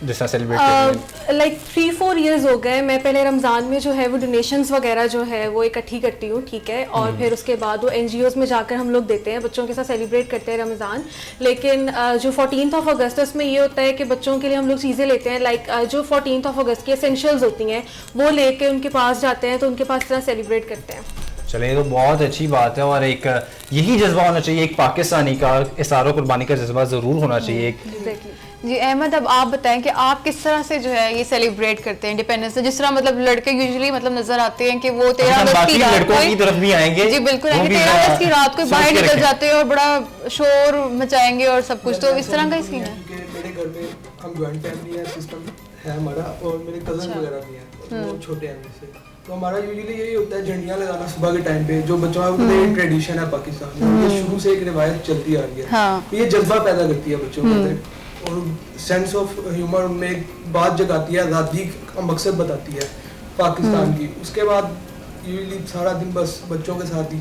जिस तरह सेलिब्रेट करते हैं? लाइक 3-4 years हो गए। मैं पहले रमज़ान में जो है वो डोनेशंस वगैरह जो है वो इकट्ठी करती हूँ, ठीक है, और फिर उसके बाद वो NGOs में जाकर हम लोग देते हैं, बच्चों के साथ सेलिब्रेट करते हैं रमज़ान। लेकिन जो 14 अगस्त है उसमें ये होता है कि बच्चों के लिए हम लोग चीज़ें लेते हैं, लाइक जो 14 अगस्त की एसेंशियल्स होती हैं वो लेके उनके पास जाते हैं, तो उनके पास तरह सेलिब्रेट करते हैं। चलिए, तो बहुत अच्छी बात है और एक यही जज्बा होना चाहिए, एक पाकिस्तानी का इसारो कुर्बानी का जज्बा ज़रूर होना चाहिए। जी अहमद, अब आप बताएं कि आप किस तरह से जो है ये सेलिब्रेट करते हैं इंडिपेंडेंस डे? जिस तरह मतलब लड़के यूजुअली मतलब नजर आते हैं कि वो 13 अगस्त की रात को, की तरफ भी आएंगे जी बिल्कुल आएंगे, 13 अगस्त की रात को बाहर निकल जाते हैं और बड़ा शोर मचाएंगे और सब कुछ, तो इस तरह का ही सीन है। मेरे घर में हम जॉइंट फैमिली है, सिस्टम है हमारा, और मेरे कजन वगैरह भी हैं, वो छोटे हैं मुझसे। तो हमारा यूजुअली यही होता है झंडियाँ लगाना सुबह के टाइम पे, जो बच्चों का ये ट्रेडिशन है पाकिस्तान में, ये शुरू से एक रिवायत चलती आ रही है। ये जज्बा पैदा करती है बच्चों के अंदर और सेंस ऑफ ह्यूमर उनमें एक बात जगाती है, आज़ादी का मकसद बताती है पाकिस्तान की। उसके बाद यूजुअली सारा दिन बस बच्चों के साथ ही,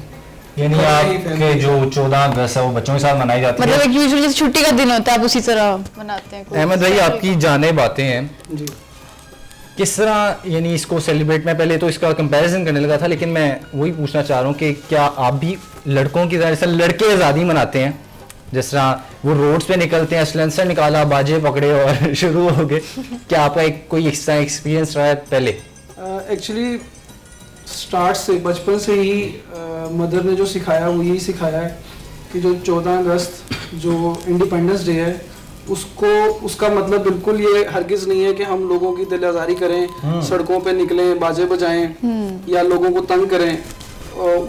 यानी आपके जो 14 अगस्त है वो बच्चों के साथ मनाई जाती है, मतलब एक यूजुअली छुट्टी का दिन होता है, आप उसी तरह मनाते हैं। अहमद भाई, आपकी जाने बातें हैं जी, किस तरह यानी इसको सेलिब्रेट, मैं पहले तो इसका कंपैरिजन करने लगा था, लेकिन मैं वही पूछना चाह रहा हूँ कि क्या आप भी लड़कों की तरह से लड़के आज़ादी मनाते हैं? जिस तरह वो रोड्स पे निकलते हैं, सलेंसर निकाला, बाजे पकड़े और शुरू हो गए, क्या आपका कोई एक्सपीरियंस रहा है पहले? एक्चुअली स्टार्ट से बचपन से ही मदर ने जो सिखाया वो यही सिखाया है कि जो 14 अगस्त जो इंडिपेंडेंस डे है उसको, उसका मतलब बिल्कुल ये हरगिज़ नहीं है कि हम लोगों की दिल आज़ारी करें, सड़कों पे निकलें, बाजे बजाएं या लोगों को तंग करें।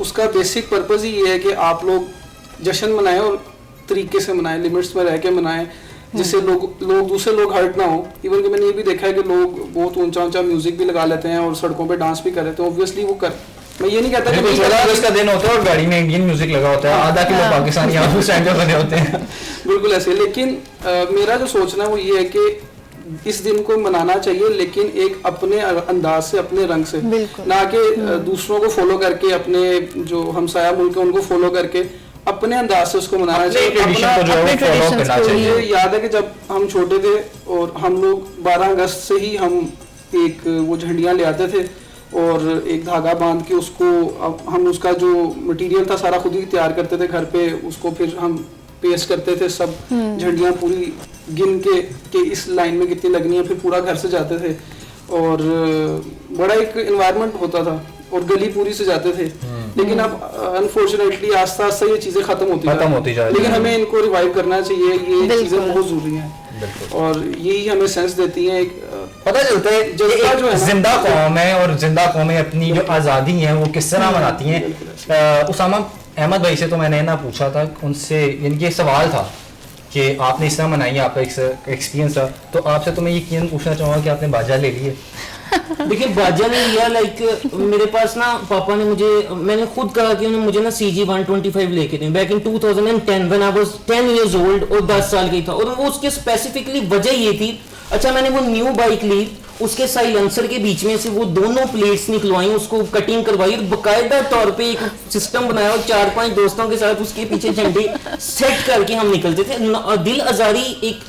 उसका बेसिक पर्पज़ ही ये है कि आप लोग जश्न मनाएं और तरीके से मनाएं, लिमिट्स में रह के मनाएं, जिससे लोग दूसरे लोग हर्ट ना हो। इवन कि मैंने ये भी देखा है कि लोग बहुत ऊंचा ऊंचा म्यूजिक भी लगा लेते हैं और सड़कों पे डांस भी कर लेते हैं। ऑब्वियसली वो कर, मैं ये नहीं कहता कि 14 अगस्त का दिन होता है और गाड़ी में इंडियन म्यूजिक लगा होता है, आधा किलो पाकिस्तानी आप स्टैंड पे बने होते हैं, बिल्कुल ऐसे। लेकिन मेरा जो सोचना है वो ये है कि इस दिन को मनाना चाहिए, लेकिन एक अपने अंदाज से, अपने रंग से, ना कि दूसरों को फॉलो करके, अपने जो हमसाया मुल्क है उनको फॉलो करके। अपने अंदाज से उसको मनाना अपने चाहिए, tradition को जो है वो अपने follow traditions करना को। चाहिए। मुझे याद है कि जब हम छोटे थे और हम लोग 12 अगस्त से ही हम एक वो झंडियाँ ले आते थे और एक धागा बांध के उसको हम उसका जो मटेरियल था सारा खुद ही तैयार करते थे घर पे, उसको फिर हम पेश करते थे सब झंडियाँ पूरी गिन के इस लाइन में कितनी लगनी है, फिर पूरा घर से जाते थे और बड़ा एक एनवायरनमेंट होता था और गली पूरी से जाते थे। लेकिन अब अनफॉर्चुनेटली आस्ता आस्ता ये चीज़ें खत्म होती जा रही हैं, लेकिन हमें इनको रिवाइव करना चाहिए, ये चीज़ें बहुत ज़रूरी हैं और यही हमें सेंस देती हैं। एक पता चलता है जो है जिंदा कौम है और जिंदा कौमें अपनी जो आज़ादी है वो किस तरह मनाती हैं। उसामा अहमद भाई से तो मैंने ना पूछा था उनसे, यानी कि सवाल था कि आपने इस तरह मनाई, आपका एक्सपीरियंस था, तो आपसे तो मैं यकीन पूछना चाहूँगा कि आपने बाजा ले लिए? देखिए बाजा ने लिया, लाइक मेरे पास ना पापा ने मुझे, मैंने खुद कहा कि उन्होंने मुझे ना CG 125 लेके दें back in 2010 when I was 10 years old और 10 साल की था। और वो उसके स्पेसिफिकली वजह ये थी, अच्छा मैंने वो न्यू बाइक ली, उसके साइलेंसर के बीच में से वो दोनों प्लेट्स निकलवाई, उसको कटिंग करवाई और बाकायदा तौर पे एक सिस्टम बनाया और 4-5 दोस्तों के साथ उसके पीछे झंडे सेट करके हम निकलते थे। दिल आजारी एक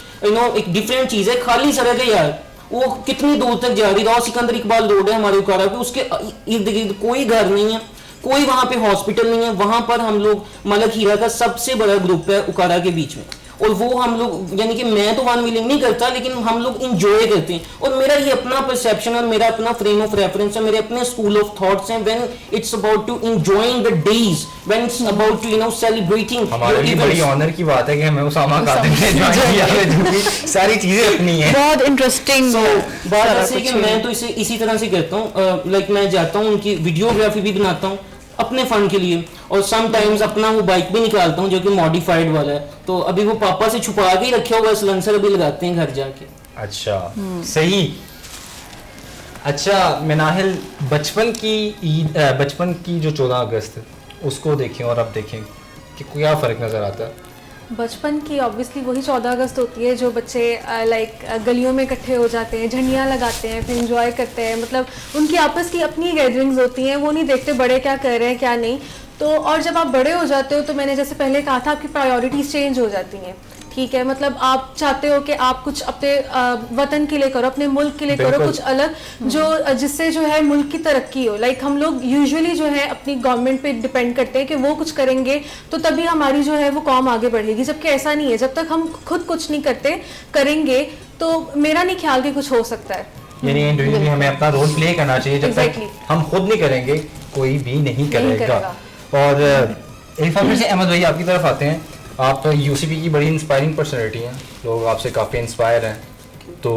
एक डिफरेंट चीज है। खाली सड़क है यार, वो कितनी दूर तक जा रही है, सिकंदर इकबाल रोड है हमारे उकाड़ा पे, उसके इर्द गिर्द कोई घर नहीं है, कोई वहां पे हॉस्पिटल नहीं है, वहां पर हम लोग मलक हीरा का सबसे बड़ा ग्रुप है उकाड़ा के बीच में, और वो हम लोग, यानी कि मैं तो वन विलिंग नहीं करता लेकिन हम लोग इंजॉय करते हैं। और मेरा ये अपना परसेप्शन और मेरा अपना फ्रेम ऑफ रेफरेंस है, मेरे अपने स्कूल ऑफ थॉट्स हैं when it's about to enjoying the days, when it's about to celebrating. हमारे लिए बड़ी ऑनर की बात है कि हमें उसामा कादिर ने ज्वाइन किया है, जो कि सारी चीजें अपनी हैं, बहुत इंटरेस्टिंग। बात ऐसे है कि मैं तो इसे इसी तरह से करता हूँ, लाइक मैं जाता हूँ उनकी वीडियोग्राफी भी बनाता हूँ अपने फन के लिए, और समटाइम्स अपना वो बाइक भी निकालता हूँ जो कि मॉडिफाइड वाला है, तो अभी वो पापा से छुपा के ही रखे हुआ सिलेंसर अभी लगाते हैं घर जाके। अच्छा सही। अच्छा मिनाहिल, बचपन की जो 14 अगस्त उसको देखें और अब देखें कि क्या फ़र्क नज़र आता है? बचपन की ऑब्वियसली वही 14 अगस्त होती है जो बच्चे लाइक गलियों में इकट्ठे हो जाते हैं, झंडियाँ लगाते हैं, फिर एंजॉय करते हैं, मतलब उनकी आपस की अपनी गैदरिंग्स होती हैं, वो नहीं देखते बड़े क्या कर रहे हैं क्या नहीं। तो और जब आप बड़े हो जाते हो तो मैंने जैसे पहले कहा था आपकी प्रायोरिटीज़ चेंज हो जाती हैं, ठीक है, मतलब आप चाहते हो कि आप कुछ अपने वतन के लिए करो, अपने मुल्क के लिए करो कुछ अलग, जो जिससे जो है मुल्क की तरक्की हो। लाइक हम लोग यूजुअली जो है अपनी गवर्नमेंट पे डिपेंड करते हैं कि वो कुछ करेंगे तो तभी हमारी जो है वो कौम आगे बढ़ेगी, जबकि ऐसा नहीं है। जब तक हम खुद कुछ नहीं करेंगे तो मेरा नहीं ख्याल कि कुछ हो सकता है। यानी इंडिविजुअली हमें अपना रोल प्ले करना चाहिए, जब तक हम खुद नहीं करेंगे कोई भी नहीं करेगा। और एक बार फिर से अहमद भाई आपकी तरफ आते हैं, आप तो यूसीपी की बड़ी इंस्पायरिंग पर्सनैलिटी हैं, लोग आपसे काफ़ी इंस्पायर हैं, तो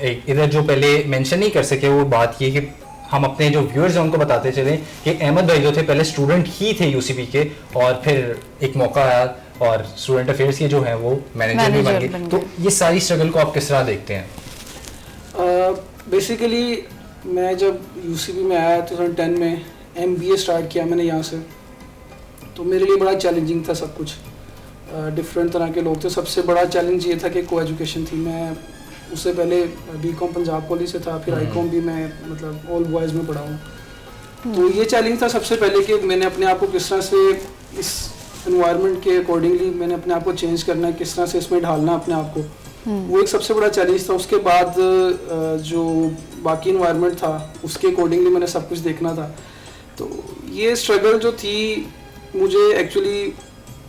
एक इधर जो पहले मेंशन नहीं कर सके वो बात ये कि हम अपने जो व्यूअर्स हैं उनको बताते चले कि अहमद भाई जो थे पहले स्टूडेंट ही थे यूसीपी के, और फिर एक मौका आया और स्टूडेंट अफेयर्स के जो हैं वो मैनेजर भी बन गए। तो ये सारी स्ट्रगल को आप किस तरह देखते हैं? बेसिकली मैं जब यूसीपी में आया 2010 में MBA स्टार्ट किया मैंने यहाँ से, तो मेरे लिए बड़ा चैलेंजिंग था सब कुछ, डिफरेंट तरह के लोग थे। सबसे बड़ा चैलेंज ये था कि को एजुकेशन थी। मैं उससे पहले BCom पंजाब कॉलेज से था, फिर ICOM भी मैं मतलब ऑल बॉयज़ में पढ़ा हूँ। तो ये चैलेंज था सबसे पहले कि मैंने अपने आप को किस तरह से इस एनवायरनमेंट के अकॉर्डिंगली मैंने अपने आप को चेंज करना है, किस तरह से इसमें ढालना अपने आप को, वो एक सबसे बड़ा चैलेंज था। उसके बाद जो बाकी एनवायरनमेंट था उसके अकॉर्डिंगली मैंने सब कुछ देखना था। तो ये स्ट्रगल जो थी, मुझे एक्चुअली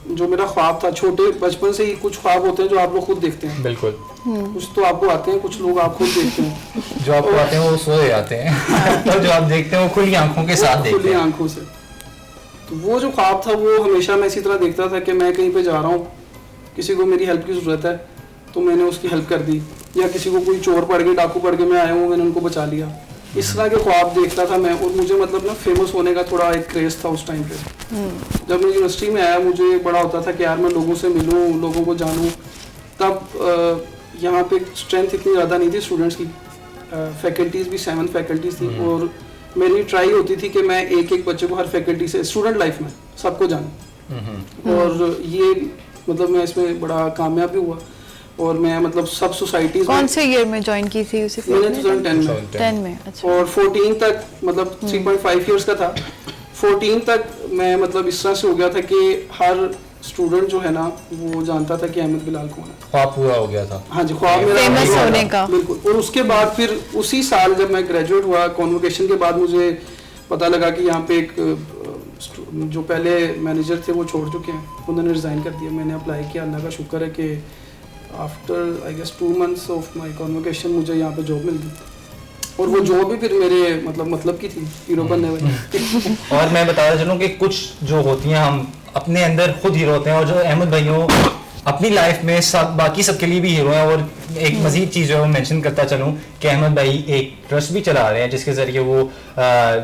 जो मेरा ख्वाब था, छोटे बचपन से ही कुछ ख्वाब होते हैं जो आप लोग खुद देखते हैं। बिल्कुल। कुछ तो आपको आते हैं, कुछ लोग आप खुद देखते हैं। जो आपको आते हैं वो सोए जाते हैं और जो आप देखते हैं वो खुली आंखों के साथ देखते हैं। खुली आंखों से। तो वो जो ख्वाब था वो हमेशा मैं इसी तरह देखता था कि मैं कहीं पे जा रहा हूँ, किसी को मेरी हेल्प की ज़रूरत है तो मैंने उसकी हेल्प कर दी, या किसी को कोई चोर पड़ गए, डाकू पड़ गए, मैं आया हूँ, मैंने उनको बचा लिया। इस तरह के ख्वाब देखता था मैं, और मुझे मतलब ना फेमस होने का थोड़ा एक क्रेज़ था उस टाइम पे। जब मैं यूनिवर्सिटी में आया मुझे बड़ा होता था कि यार मैं लोगों से मिलूँ, लोगों को जानूँ। तब यहाँ पे स्ट्रेंथ इतनी ज़्यादा नहीं थी स्टूडेंट्स की, फैकल्टीज़ भी 7 फैकल्टीज़ थी, और मेरी ट्राई होती थी कि मैं एक एक बच्चे को हर फैकल्टी से स्टूडेंट लाइफ में सबको जानूँ। और ये मतलब मैं इसमें बड़ा कामयाब भी हुआ, और मैं मतलब सब सोसाइटीज कौन से ईयर में ज्वाइन की थी यूसीपी? मैंने 2010 में। 10 में। अच्छा। और 14 तक मतलब 3.5 इयर्स का था। 14 तक मैं मतलब इस तरह से हो गया था कि हर स्टूडेंट जो है ना वो जानता था कि अहमद बिलाल कौन है। ख्वाब पूरा हो गया था। हाँ जी, ख्वाब मेरा फेमस पूरा होने था। का। बिल्कुल। और उसके बाद फिर उसी साल जब मैं ग्रेजुएट हुआ, कॉन्वोकेशन के बाद मुझे पता लगा कि यहाँ पे एक जो पहले मैनेजर थे वो छोड़ चुके हैं, उन्होंने रिज़ाइन कर दिया। मैंने अप्लाई किया, अल्लाह का शुक्र है कि after I guess 2 months of my convocation मुझे यहाँ पे जॉब मिल गई। और वो जॉब भी फिर मेरे मतलब की थी, हीरो बनने वाली। और मैं बताता चलूँ कि कुछ जो होती हैं हम अपने अंदर खुद हीरो होते हैं, और जो अहमद भाइयों अपनी लाइफ में सब बाकी सबके लिए भी हीरो हैं। और एक मजीद चीज़ जो मेंशन करता चलूँ कि अहमद भाई एक ट्रस्ट भी चला रहे हैं जिसके ज़रिए वो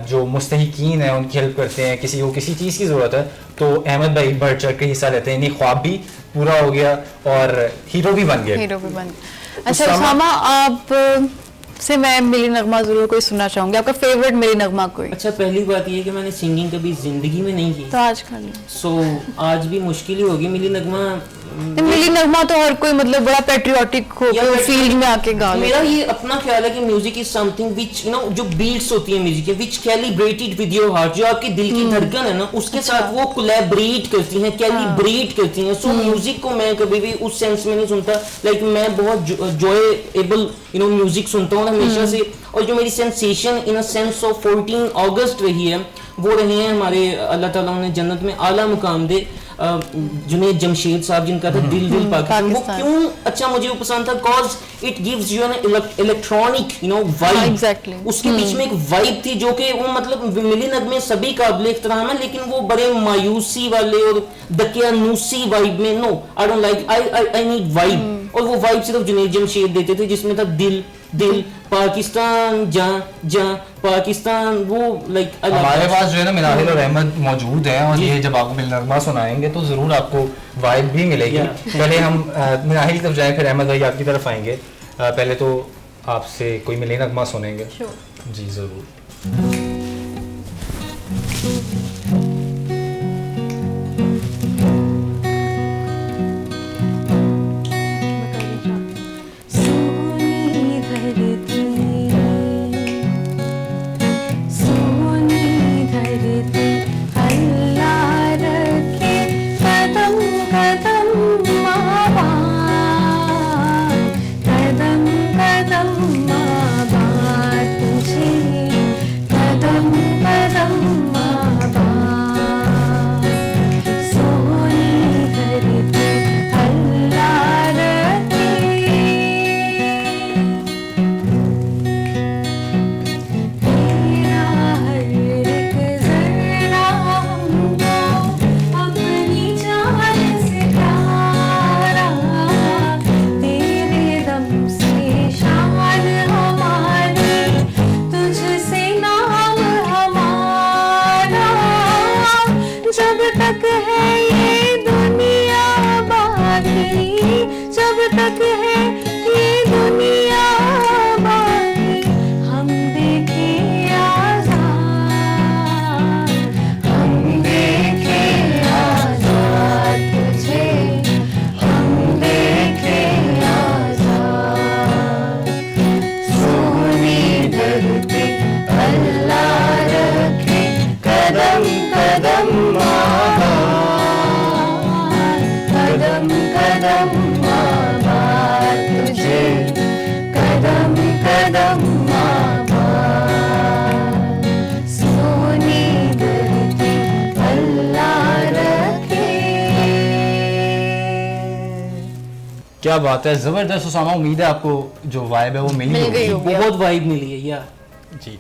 जो मुस्तहिकीन हैं उनकी हेल्प करते हैं। किसी को किसी चीज़ की ज़रूरत है तो अहमद भाई बढ़ चढ़ के हिस्सा लेते हैं। इन्हीं ख्वाब भी पूरा हो गया और हीरो भी बन गया। हीरो भी बन गया। अच्छा उसामा, आप से मैं मिली नगमा जरूर कोई सुनना चाहूंगी, आपका फेवरेट मिली नगमा कोई? अच्छा, पहली बात ये है कि मैंने सिंगिंग कभी जिंदगी में नहीं की, तो आज कर लो। सो आज भी मुश्किल ही होगी। मिली नगमा मिली नगमा तो हर कोई मतलब बड़ा पेट्रियाटिक हो के फील्ड में आके गा ले। मेरा ये अपना ख्याल है कि music is something which you know, जो बीट्स होती है म्यूजिक के, which calibrated with your heart, जो आपके दिल की धड़कन है ना उसके साथ वो कोलैबोरेट करती हैं, कैलिब्रेट करती हैं। सो म्यूजिक को मैं कभी भी उस सेंस में नहीं सुनता लाइक मैं बहुत जॉयएबल यू नो म्यूजिक सुनता हूँ हमेशा से। और जो मेरी sensation in a sense of 14 अगस्त रही है वो रहे हैं हमारे अल्लाह ताला उन्हें जन्नत में आला मुकाम दे जुनैद जमशेद साहब, जिनका था दिल दिल पाकिस्तान। वो क्यों अच्छा मुझे वो पसंद था, cause it gives you an electronic you know vibe. Exactly. उसके बीच में एक वाइब थी जो कि वो मतलब मिली नगमे सभी काबिल इख्तराम है, लेकिन वो बड़े मायूसी वाले और दकियानूसी वाइब में no I don't like, I need vibe. और वो वाइब सिर्फ जुनैद जमशेद देते थे जिसमें था दिल दिल पाकिस्तान जा जा पाकिस्तान। वो लाइक हमारे पास जो है ना मिनाहिल और अहमद मौजूद हैं और ये जब आपको मिली नगमा सुनाएंगे तो ज़रूर आपको वाइब भी मिलेगी। पहले हम मिनाहिल की तरफ जाएं, फिर अहमद भाई आपकी तरफ आएंगे। पहले तो आपसे कोई मिली नगमा सुनेंगे। जी ज़रूर। क्या बात है, जबरदस्त उसामा। उम्मीद है आपको जो वाइब है वो मिल गई होगी। बहुत वाइब मिली है या जी।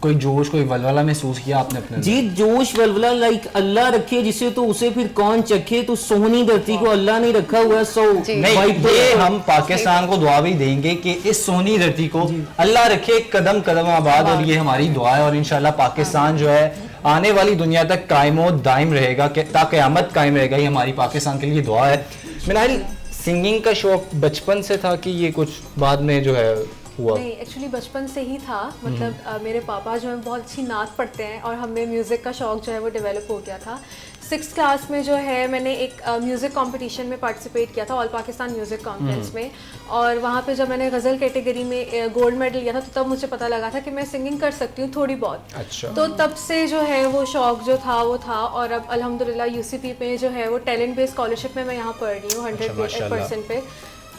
कोई जोश कोई वलवला महसूस किया आपने अपने? जी जोश वलवला लाइक अल्लाह रखे जिसे तो उसे फिर कौन चखे, तो सोहनी धरती को अल्लाह नहीं रखा हुआ। सो नहीं, ये हम पाकिस्तान को दुआ भी देंगे कि इस सोहनी धरती को अल्लाह रखे कदम कदम आबाद, और ये हमारी दुआ है। और इंशाल्लाह पाकिस्तान जो है आने वाली दुनिया तक कायम दायम रहेगा, ता क़यामत कायम रहेगा। ये हमारी पाकिस्तान के लिए दुआ है। मिनाहिल, सिंगिंग का शौक बचपन से था कि ये कुछ बाद में जो है हुआ? नहीं, एक्चुअली बचपन से ही था, मतलब मेरे पापा जो है बहुत अच्छी नात पढ़ते हैं और हमें म्यूज़िक का शौक़ जो है वो डेवलप हो गया था। 6th क्लास में जो है मैंने एक म्यूज़िक कंपटीशन में पार्टिसिपेट किया था, ऑल पाकिस्तान म्यूज़िक कॉन्फ्रेंस में, और वहाँ पे जब मैंने गज़ल कैटेगरी में गोल्ड मेडल लिया था तो तब मुझे पता लगा था कि मैं सिंगिंग कर सकती हूँ थोड़ी बहुत। अच्छा। तो तब से जो है वो शौक़ जो था वो था, और अब अल्हम्दुलिल्लाह UCP में जो है वो टैलेंट बेस्ड स्कॉलरशिप में मैं यहाँ पढ़ रही हूँ 100% पे,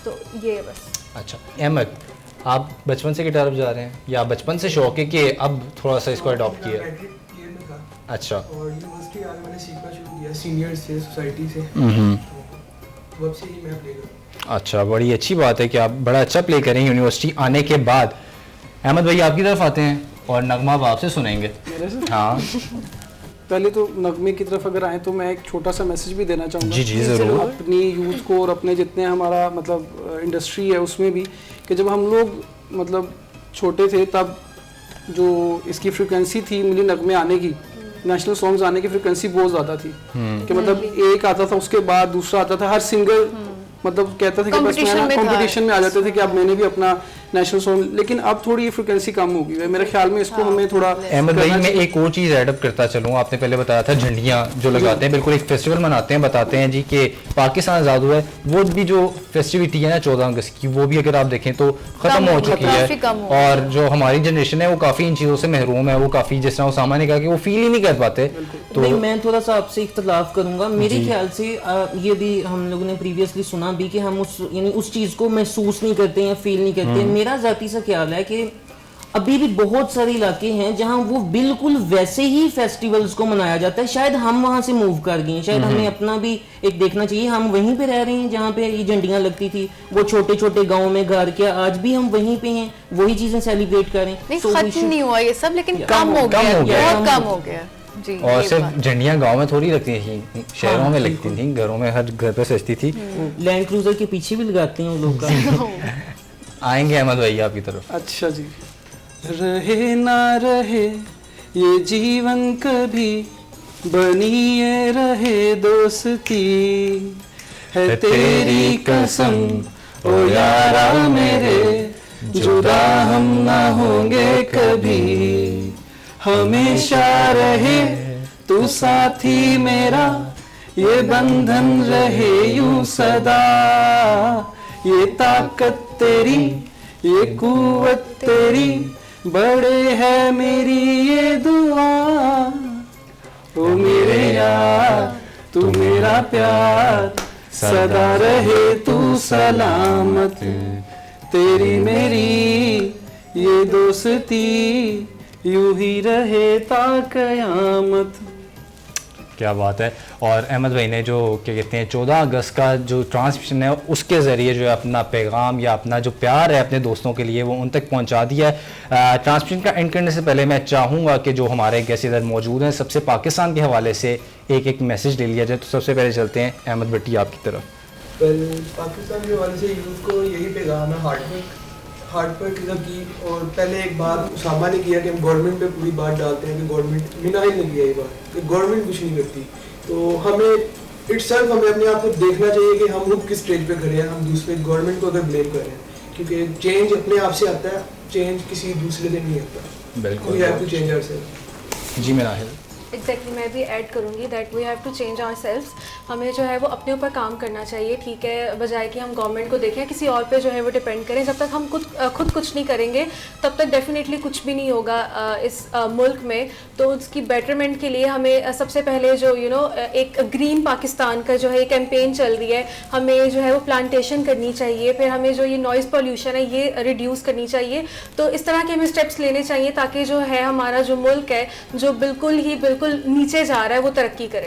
तो ये बस। अच्छा अहमद, आप बचपन से गिटार बजा रहे हैं या बचपन से शौक है कि अब थोड़ा सा इसको अडॉप्ट किया? अच्छा। और यूनिवर्सिटी आगे मैंने सीखना शुरू किया सीनियर से, सोसाइटी से, तो अब से ही मैं प्ले करूँ। अच्छा, बड़ी अच्छी बात है कि आप बड़ा अच्छा प्ले करें यूनिवर्सिटी आने के बाद। अहमद भाई आपकी तरफ आते हैं और नगमा बाप से सुनेंगे। मेरे से? हाँ। पहले तो नगमे की तरफ अगर आए तो मैं एक छोटा सा मैसेज भी देना चाहूँगा। जी ज़रूर। अपनी यूथ को और अपने जितने हमारा मतलब इंडस्ट्री है उसमें भी, कि जब हम लोग मतलब छोटे थे तब जो इसकी फ्रिक्वेंसी थी मिली नगमे आने की, नेशनल सॉन्ग्स आने की फ्रिक्वेंसी बहुत ज़्यादा थी, कि मतलब एक आता था उसके बाद दूसरा आता था, हर सिंगर मतलब कहता था कि बस मैं कंपटीशन में आ जाते थे कि अब मैंने भी अपना नेशनल सॉन्ग, लेकिन अब थोड़ी ये फ्रिक्वेंसी कम हो गई है मेरे ख्याल में। इसको हमें थोड़ा अहमद भाई मैं एक और चीज़ ऐड अप करता चलूँ, आपने पहले बताया था झंडियाँ जो लगाते हैं, बिल्कुल एक फेस्टिवल मनाते हैं, बताते हैं जी कि पाकिस्तान आज़ाद हुआ है, वो भी जो फेस्टिविटी है ना 14 अगस्त की, वो भी अगर आप देखें तो ख़त्म हो चुकी है, और जो हमारी जनरेशन है वो काफ़ी इन चीज़ों से महरूम है, वो काफ़ी जिस तरह उसामा ने कहा कि वो फील ही नहीं कर पाते। तो नहीं, मैं थोड़ा सा आपसे इख्तलाफ करूंगा। मेरे ख्याल से ये भी हम लोगों ने प्रीवियसली सुना भी कि हम उस चीज़ को महसूस नहीं करते या फील नहीं करते। मेरा ज़ाती सा ख्याल है कि अभी भी बहुत सारे इलाके हैं जहां वो बिल्कुल वैसे ही फेस्टिवल्स को मनाया जाता है। शायद हम वहां से मूव कर गए हैं, शायद हमें अपना भी एक देखना चाहिए। हम वहीं पे रह रहे हैं जहां पे ये झंडियां लगती थी, वो छोटे छोटे गांव में घर के, आज भी हम वहीं पे हैं, वही चीजें सेलिब्रेट करें। खत्म नहीं हुआ ये सब, लेकिन कम हो गया, बहुत कम हो गया जी। और सिर्फ झंडियाँ गांव में थोड़ी लगती थी, शहरों में लगती थी, घरों में हर घर पे सजती थी। लैंड क्रूजर के पीछे भी लगाते हैं वो लोग। आएंगे अहमद भाई आपकी तरफ। अच्छा जी। रहे ना रहे ये जीवन कभी, बनी ये रहे दोस्ती, है तेरी कसम ओ यारा मेरे, जुदा हम ना होंगे कभी, हमेशा रहे तू साथी मेरा, ये बंधन रहे यूं सदा, ये ताकत तेरी ये कुव्वत तेरी, बड़े है मेरी ये दुआ, ओ मेरे यार तू मेरा प्यार, सदा रहे तू सलामत, तेरी मेरी ये दोस्ती, यूं ही रहे ता कयामत। क्या बात है। और अहमद भाई ने जो क्या कहते हैं 14 अगस्त का जो ट्रांसमिशन है उसके ज़रिए जो है अपना पैगाम या अपना जो प्यार है अपने दोस्तों के लिए वो उन तक पहुंचा दिया है। ट्रांसमिशन का एंड करने से पहले मैं चाहूँगा कि जो हमारे गेस्ट इधर मौजूद हैं सबसे पाकिस्तान के हवाले से एक मैसेज ले लिया जाए। तो सबसे पहले चलते हैं अहमद भट्टी आपकी तरफ। पाकिस्तान के हवाले से यूथ को यही पैगाम है, हार्ड वर्क इज़ की। और पहले एक बात उसामा ने किया कि हम गवर्नमेंट पे पूरी बात डालते हैं कि गवर्नमेंट, मिनाहिल ने किया ये बात कि गवर्नमेंट कुछ नहीं करती, तो हमें इटसेल्फ हमें अपने आप को देखना चाहिए कि हम लोग किस स्टेज पे खड़े हैं। हम दूसरे गवर्नमेंट को अगर ब्लेम कर रहे हैं, क्योंकि चेंज अपने आप से आता है, चेंज किसी दूसरे से नहीं आता। बिल्कुल, we have to change ourself. जी मिनाहिल। एग्जैक्टली मैं भी ऐड करूँगी that we have to change ourselves. हमें जो है वो अपने ऊपर काम करना चाहिए, ठीक है, बजाय कि हम गवर्नमेंट को देखें, किसी और पे जो है वो डिपेंड करें। जब तक हम खुद कुछ नहीं करेंगे तब तक डेफिनेटली कुछ भी नहीं होगा इस मुल्क में। तो उसकी बेटरमेंट के लिए हमें सबसे पहले जो एक ग्रीन पाकिस्तान का जो है कैंपेन चल रही है, हमें जो है वो प्लांटेशन करनी चाहिए। फिर हमें जो ये नॉइज़ पोल्यूशन है ये रिड्यूस करनी चाहिए। तो इस तरह के हमें स्टेप्स लेने चाहिए ताकि जो है हमारा जो मुल्क है जो बिल्कुल नीचे जा रहा है वो तरक्की करे।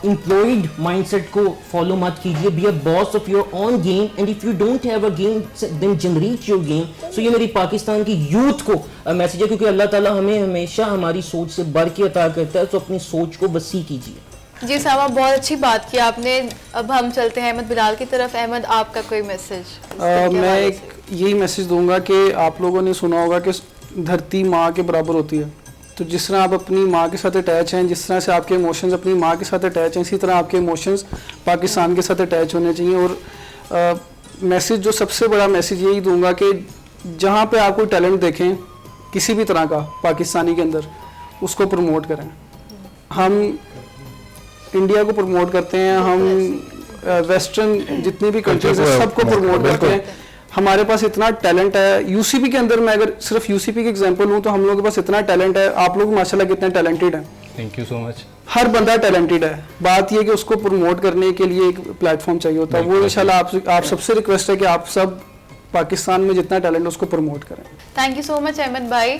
एम्प्लॉयड माइंडसेट को फॉलो मत कीजिए, be a boss of your own game, and if you don't have a game then generate your game. So ये मेरी पाकिस्तान की यूथ को मैसेज है, क्योंकि अल्लाह ताला हमें हमेशा हमारी सोच से बढ़ के अता करता है, तो अपनी सोच को वसी कीजिए। जी सामा, बहुत अच्छी बात की आपने। अब हम चलते हैं अहमद बिलाल की तरफ। अहमद, आपका कोई मैसेज? मैं एक यही मैसेज दूंगा कि आप लोगों ने सुना होगा कि धरती माँ के बराबर होती है, तो जिस तरह आप अपनी माँ के साथ अटैच हैं, जिस तरह से आपके इमोशंस अपनी माँ के साथ अटैच हैं, इसी तरह आपके इमोशंस पाकिस्तान के साथ अटैच होने चाहिए। और मैसेज जो सबसे बड़ा मैसेज यही दूंगा कि जहाँ पे आप कोई टैलेंट देखें किसी भी तरह का पाकिस्तानी के अंदर, उसको प्रमोट करें। हम इंडिया को प्रमोट करते हैं, हम वेस्टर्न जितनी भी कंट्रीज हैं सबको प्रमोट करते हैं। हमारे पास इतना टैलेंट है। यूसीपी के अंदर मैं अगर सिर्फ यूसीपी की एग्जांपल लूँ तो हम लोगों के पास इतना टैलेंट है। आप लोग माशाल्लाह कितने टैलेंटेड हैं। Thank you so much. हर बंदा टैलेंटेड है। बात यह कि उसको प्रमोट करने के लिए एक प्लेटफॉर्म चाहिए होता है। वो इंशाल्लाह आप सबसे रिक्वेस्ट है कि आप सब पाकिस्तान में जितना टैलेंट है उसको प्रमोट करें। Thank you so much Ahmed भाई।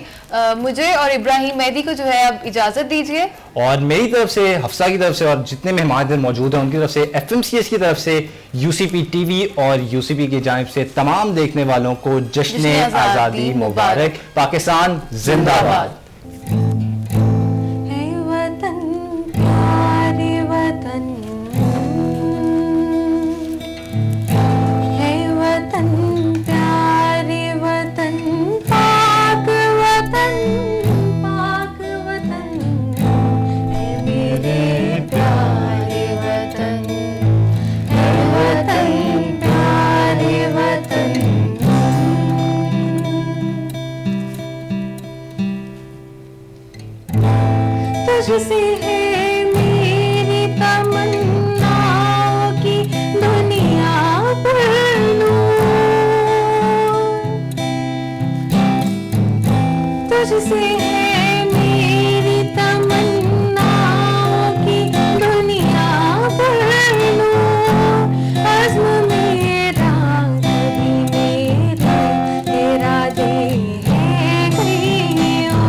मुझे और इब्राहिम मेहदी को जो है अब इजाजत दीजिए। और मेरी तरफ से, हफ्सा की तरफ से और जितने मेहमान मौजूद हैं उनकी तरफ से, FMCS की तरफ से, यूसीपी टीवी और यूसीपी की जानिब से तमाम देखने वालों को जश्न आज़ादी मुबारक। पाकिस्तान जिंदाबाद। तुझसे है मेरी तमन्नाओं की दुनिया पर तुझसे है मेरी तमन्नाओं की दुनिया पर अज़्म मेरा कभी मेरे इरादे हैं करियो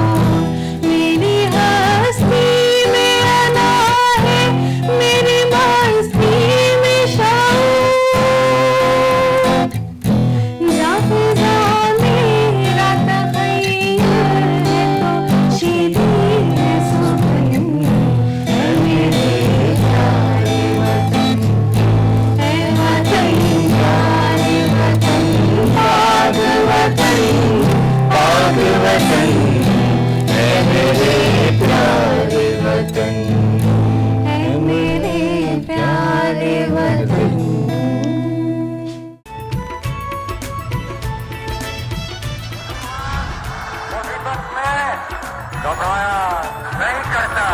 मेरी हस्ती में अना है मेरी मस्ती में शौक जाफिज़ा मेरा तख़य्युर है तो शीदीर है सुगन है मेरे प्यारे वतन है वतन प्यारे वतन पाक वतन है मेरे प्यारे वतन है मेरे प्यारे वतन। मुसीबत में घबराया नहीं करता।